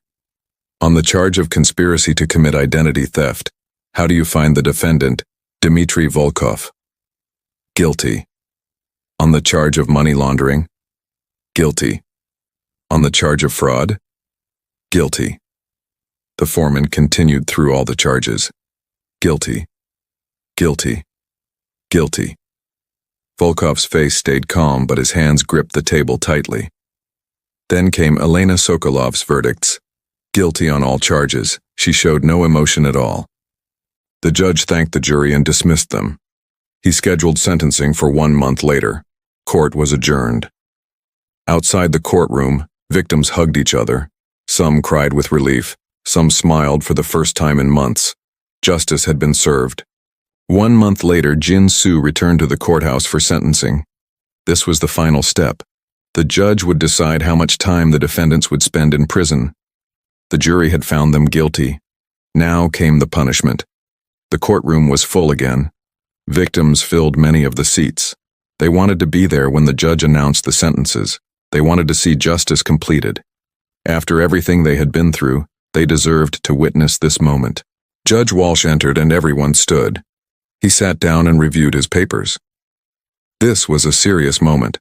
"On the charge of conspiracy to commit identity theft, how do you find the defendant, Dmitry Volkov?" "Guilty." "On the charge of money laundering?" "Guilty." "On the charge of fraud?" "Guilty." The foreman continued through all the charges. "Guilty. Guilty. Guilty." Volkov's face stayed calm, but his hands gripped the table tightly. Then came Elena Sokolov's verdicts. Guilty on all charges. She showed no emotion at all. The judge thanked the jury and dismissed them. He scheduled sentencing for 1 month later. Court was adjourned. Outside the courtroom, victims hugged each other. Some cried with relief. Some smiled for the first time in months. Justice had been served. 1 month later, Jin Soo returned to the courthouse for sentencing. This was the final step. The judge would decide how much time the defendants would spend in prison. The jury had found them guilty. Now came the punishment. The courtroom was full again. Victims filled many of the seats. They wanted to be there when the judge announced the sentences. They wanted to see justice completed. After everything they had been through, they deserved to witness this moment. Judge Walsh entered and everyone stood. He sat down and reviewed his papers. This was a serious moment.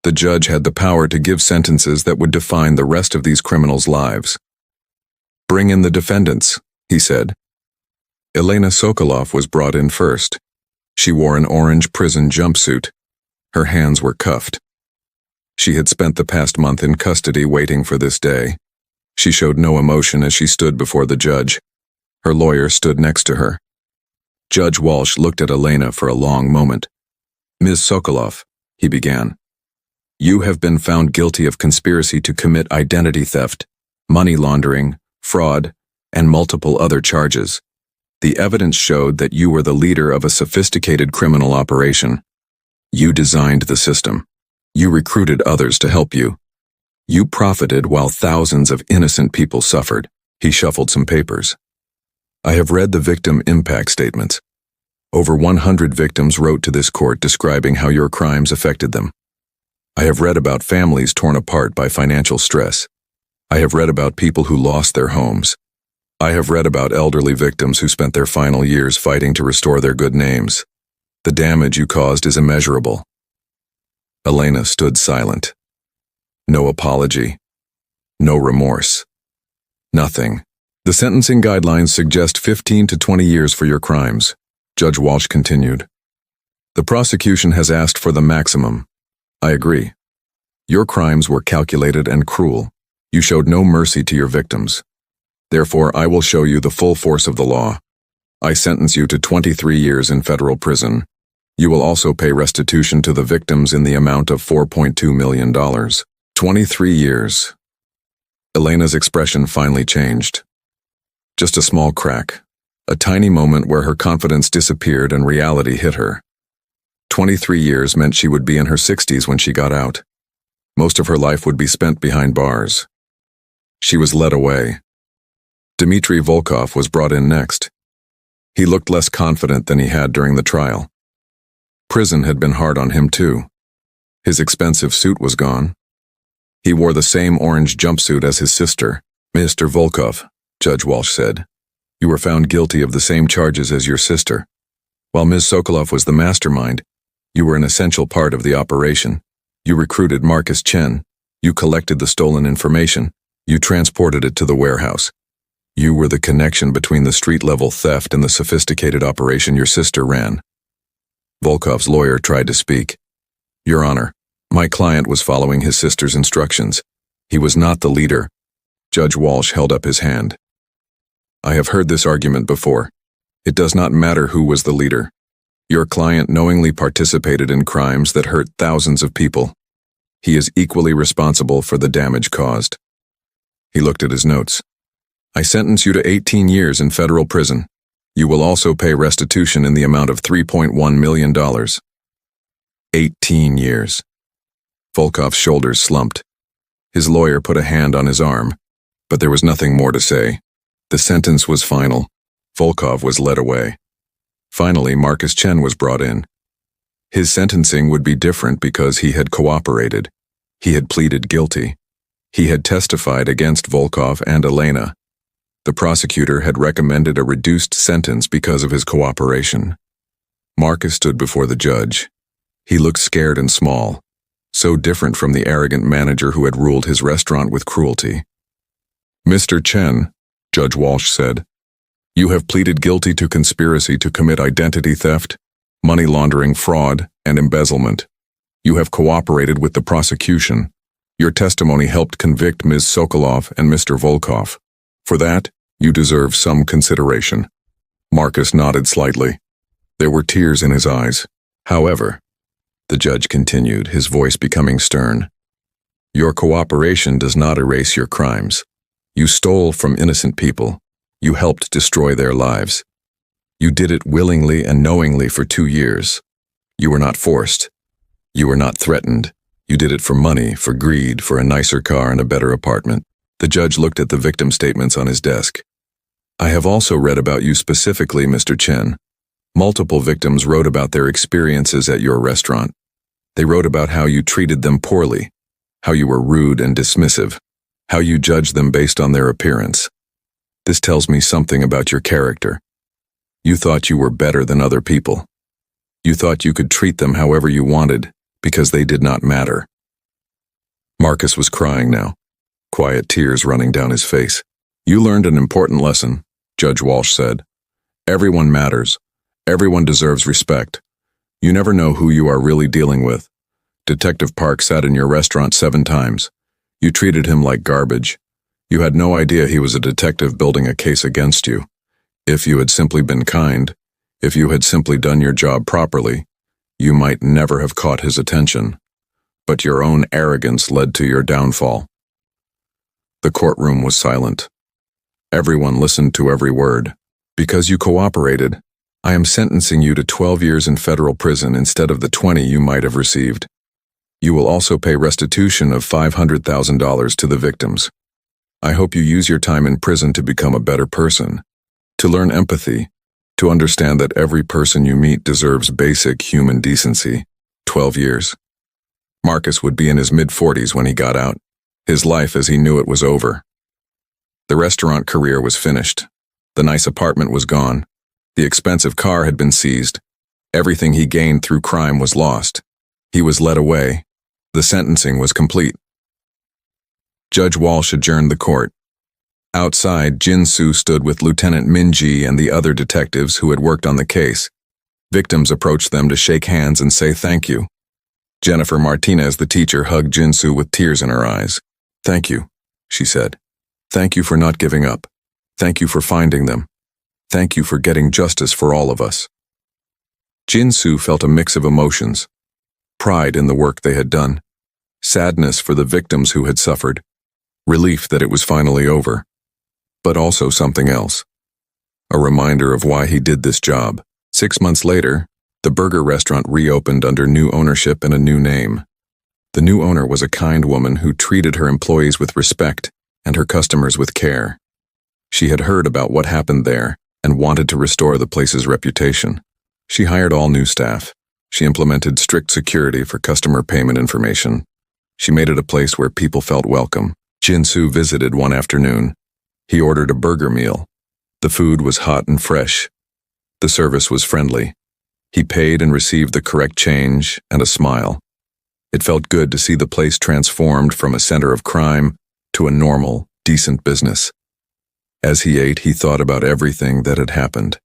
The judge had the power to give sentences that would define the rest of these criminals' lives. "Bring in the defendants," he said. Elena Sokolov was brought in first. She wore an orange prison jumpsuit. Her hands were cuffed. She had spent the past month in custody waiting for this day. She showed no emotion as she stood before the judge. Her lawyer stood next to her. Judge Walsh looked at Elena for a long moment. "Ms. Sokolov," he began, "you have been found guilty of conspiracy to commit identity theft, money laundering, fraud, and multiple other charges. The evidence showed that you were the leader of a sophisticated criminal operation. You designed the system. You recruited others to help you. You profited while thousands of innocent people suffered." He shuffled some papers. "I have read the victim impact statements. Over 100 victims wrote to this court describing how your crimes affected them. I have read about families torn apart by financial stress. I have read about people who lost their homes. I have read about elderly victims who spent their final years fighting to restore their good names. The damage you caused is immeasurable." Elena stood silent. No apology. No remorse. Nothing. "The sentencing guidelines suggest 15 to 20 years for your crimes," Judge Walsh continued. "The prosecution has asked for the maximum. I agree. Your crimes were calculated and cruel. You showed no mercy to your victims. Therefore, I will show you the full force of the law. I sentence you to 23 years in federal prison. You will also pay restitution to the victims in the amount of $4.2 million. 23 years. Elena's expression finally changed. Just a small crack. A tiny moment where her confidence disappeared and reality hit her. 23 years meant she would be in her 60s when she got out. Most of her life would be spent behind bars. She was led away. Dmitry Volkov was brought in next. He looked less confident than he had during the trial. Prison had been hard on him too. His expensive suit was gone. He wore the same orange jumpsuit as his sister. "Mr. Volkov," Judge Walsh said, "you were found guilty of the same charges as your sister. While Ms. Sokolov was the mastermind, you were an essential part of the operation. You recruited Marcus Chen. You collected the stolen information. You transported it to the warehouse. You were the connection between the street-level theft and the sophisticated operation your sister ran." Volkov's lawyer tried to speak. "Your Honor, my client was following his sister's instructions. He was not the leader." Judge Walsh held up his hand. "I have heard this argument before. It does not matter who was the leader. Your client knowingly participated in crimes that hurt thousands of people. He is equally responsible for the damage caused." He looked at his notes. "I sentence you to 18 years in federal prison. You will also pay restitution in the amount of $3.1 million. 18 years. Volkov's shoulders slumped. His lawyer put a hand on his arm, but there was nothing more to say. The sentence was final. Volkov was led away. Finally, Marcus Chen was brought in. His sentencing would be different because he had cooperated. He had pleaded guilty. He had testified against Volkov and Elena. The prosecutor had recommended a reduced sentence because of his cooperation. Marcus stood before the judge. He looked scared and small, so different from the arrogant manager who had ruled his restaurant with cruelty. "Mr. Chen," Judge Walsh said, "you have pleaded guilty to conspiracy to commit identity theft, money laundering, fraud, and embezzlement. You have cooperated with the prosecution. Your testimony helped convict Ms. Sokolov and Mr. Volkov. For that, you deserve some consideration." Marcus nodded slightly. There were tears in his eyes. "However," the judge continued, his voice becoming stern, "your cooperation does not erase your crimes. You stole from innocent people. You helped destroy their lives. You did it willingly and knowingly for 2 years. You were not forced. You were not threatened. You did it for money, for greed, for a nicer car and a better apartment." The judge looked at the victim statements on his desk. "I have also read about you specifically, Mr. Chen. Multiple victims wrote about their experiences at your restaurant. They wrote about how you treated them poorly, how you were rude and dismissive, how you judged them based on their appearance. This tells me something about your character. You thought you were better than other people. You thought you could treat them however you wanted because they did not matter." Marcus was crying now, quiet tears running down his face. "You learned an important lesson," Judge Walsh said. "Everyone matters. Everyone deserves respect. You never know who you are really dealing with. Detective Park sat in your restaurant 7 times. You treated him like garbage. You had no idea he was a detective building a case against you. If you had simply been kind, if you had simply done your job properly, you might never have caught his attention. But your own arrogance led to your downfall." The courtroom was silent. Everyone listened to every word. "Because you cooperated, I am sentencing you to 12 years in federal prison instead of the 20 you might have received. You will also pay restitution of $500,000 to the victims. I hope you use your time in prison to become a better person, to learn empathy, to understand that every person you meet deserves basic human decency." 12 years. Marcus would be in his mid-40s when he got out. His life as he knew it was over. The restaurant career was finished. The nice apartment was gone. The expensive car had been seized. Everything he gained through crime was lost. He was led away. The sentencing was complete. Judge Walsh adjourned the court. Outside, Jin-Soo stood with Lieutenant Min-ji and the other detectives who had worked on the case. Victims approached them to shake hands and say thank you. Jennifer Martinez, the teacher, hugged Jin-Soo with tears in her eyes. "Thank you," she said. "Thank you for not giving up. Thank you for finding them. Thank you for getting justice for all of us." Jin-Soo felt a mix of emotions. Pride in the work they had done. Sadness for the victims who had suffered. Relief that it was finally over. But also something else. A reminder of why he did this job. 6 months later, the burger restaurant reopened under new ownership and a new name. The new owner was a kind woman who treated her employees with respect and her customers with care. She had heard about what happened there and wanted to restore the place's reputation. She hired all new staff. She implemented strict security for customer payment information. She made it a place where people felt welcome. Jin-Soo visited one afternoon. He ordered a burger meal. The food was hot and fresh. The service was friendly. He paid and received the correct change and a smile. It felt good to see the place transformed from a center of crime to a normal, decent business. As he ate, he thought about everything that had happened.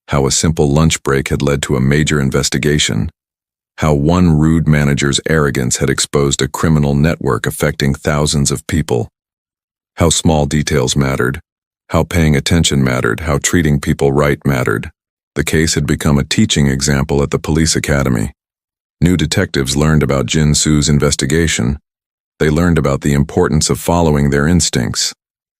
How a simple lunch break had led to a major investigation. How one rude manager's arrogance had exposed a criminal network affecting thousands of people. How small details mattered. How paying attention mattered. How treating people right mattered. The case had become a teaching example at the police academy. New detectives learned about Jin-Soo's investigation. They learned about the importance of following their instincts,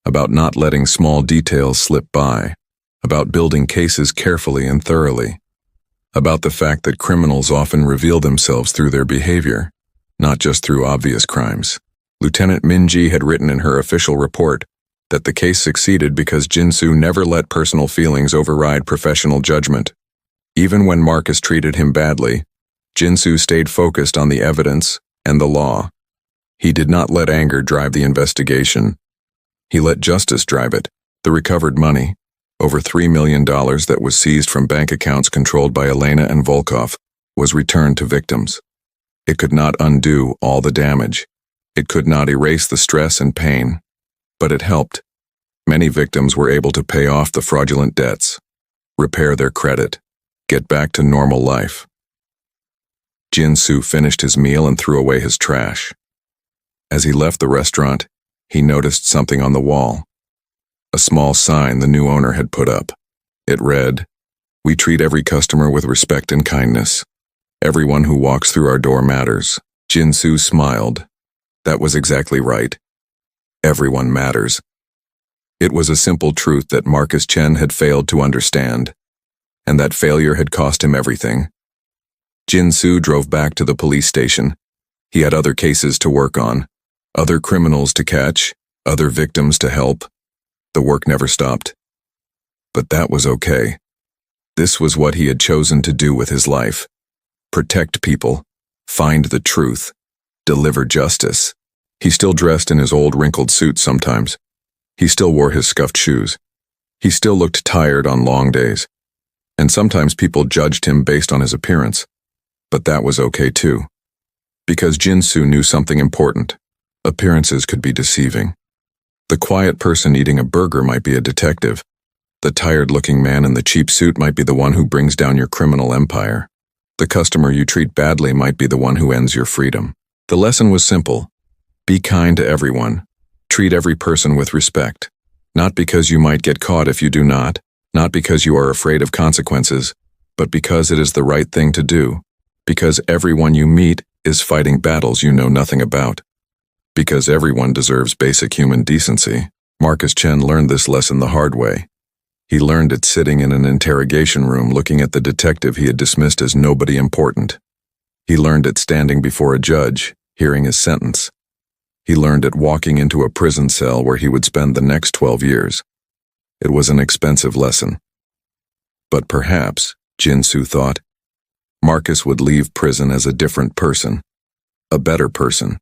about not letting small details slip by, about building cases carefully and thoroughly, about the fact that criminals often reveal themselves through their behavior, not just through obvious crimes. Lieutenant Minji had written in her official report that the case succeeded because Jinsu never let personal feelings override professional judgment. Even when Marcus treated him badly, Jinsu stayed focused on the evidence and the law. He did not let anger drive the investigation. He let justice drive it. The recovered money, over $3 million that was seized from bank accounts controlled by Elena and Volkov, was returned to victims. It could not undo all the damage. It could not erase the stress and pain, but it helped. Many victims were able to pay off the fraudulent debts, repair their credit, get back to normal life. Jinsu finished his meal and threw away his trash. As he left the restaurant, he noticed something on the wall. A small sign the new owner had put up. It read, "We treat every customer with respect and kindness. Everyone who walks through our door matters." Jinsu smiled. That was exactly right. Everyone matters. It was a simple truth that Marcus Chen had failed to understand, and that failure had cost him everything. Jinsu drove back to the police station. He had other cases to work on, other criminals to catch, other victims to help. The work never stopped. But that was okay. This was what he had chosen to do with his life. Protect people, find the truth, deliver justice. He still dressed in his old wrinkled suit sometimes. He still wore his scuffed shoes. He still looked tired on long days. And sometimes people judged him based on his appearance. But that was okay too. Because Jinsu knew something important. Appearances could be deceiving. The quiet person eating a burger might be a detective. The tired-looking man in the cheap suit might be the one who brings down your criminal empire. The customer you treat badly might be the one who ends your freedom. The lesson was simple. Be kind to everyone. Treat every person with respect. Not because you might get caught if you do not because you are afraid of consequences, but because it is the right thing to do. Because everyone you meet is fighting battles you know nothing about. Because everyone deserves basic human decency. Marcus Chen learned this lesson the hard way. He learned it sitting in an interrogation room looking at the detective he had dismissed as nobody important. He learned it standing before a judge, hearing his sentence. He learned it walking into a prison cell where he would spend the next 12 years. It was an expensive lesson. But perhaps, Jinsu thought, Marcus would leave prison as a different person, a better person.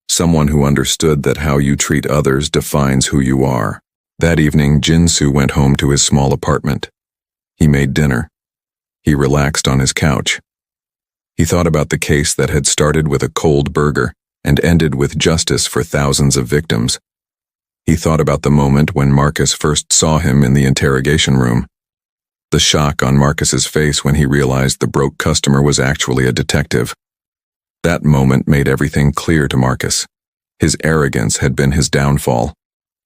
Someone who understood that how you treat others defines who you are. That evening, Jinsu went home to his small apartment. He made dinner. He relaxed on his couch. He thought about the case that had started with a cold burger and ended with justice for thousands of victims. He thought about the moment when Marcus first saw him in the interrogation room. The shock on Marcus's face when he realized the broke customer was actually a detective. That moment made everything clear to Marcus. His arrogance had been his downfall.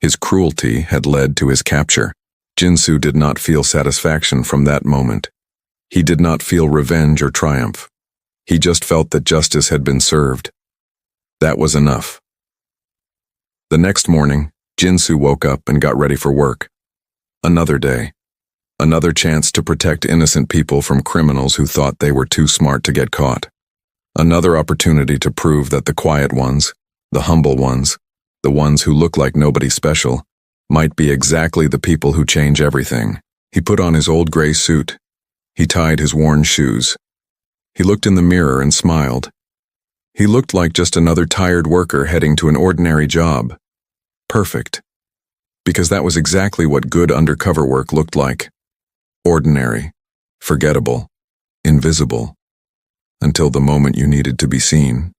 His cruelty had led to his capture. Jinsu did not feel satisfaction from that moment. He did not feel revenge or triumph. He just felt that justice had been served. That was enough. The next morning, Jinsu woke up and got ready for work. Another day. Another chance to protect innocent people from criminals who thought they were too smart to get caught. Another opportunity to prove that the quiet ones, the humble ones, the ones who look like nobody special, might be exactly the people who change everything. He put on his old gray suit. He tied his worn shoes. He looked in the mirror and smiled. He looked like just another tired worker heading to an ordinary job. Perfect. Because that was exactly what good undercover work looked like. Ordinary, forgettable, invisible. Until the moment you needed to be seen.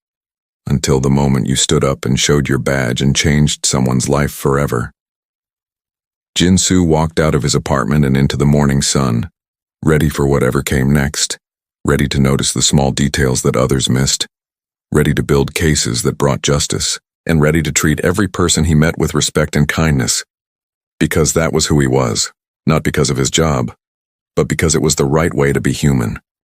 Until the moment you stood up and showed your badge and changed someone's life forever. Jinsu walked out of his apartment and into the morning sun, ready for whatever came next, ready to notice the small details that others missed, ready to build cases that brought justice, and ready to treat every person he met with respect and kindness. Because that was who he was, not because of his job, but because it was the right way to be human.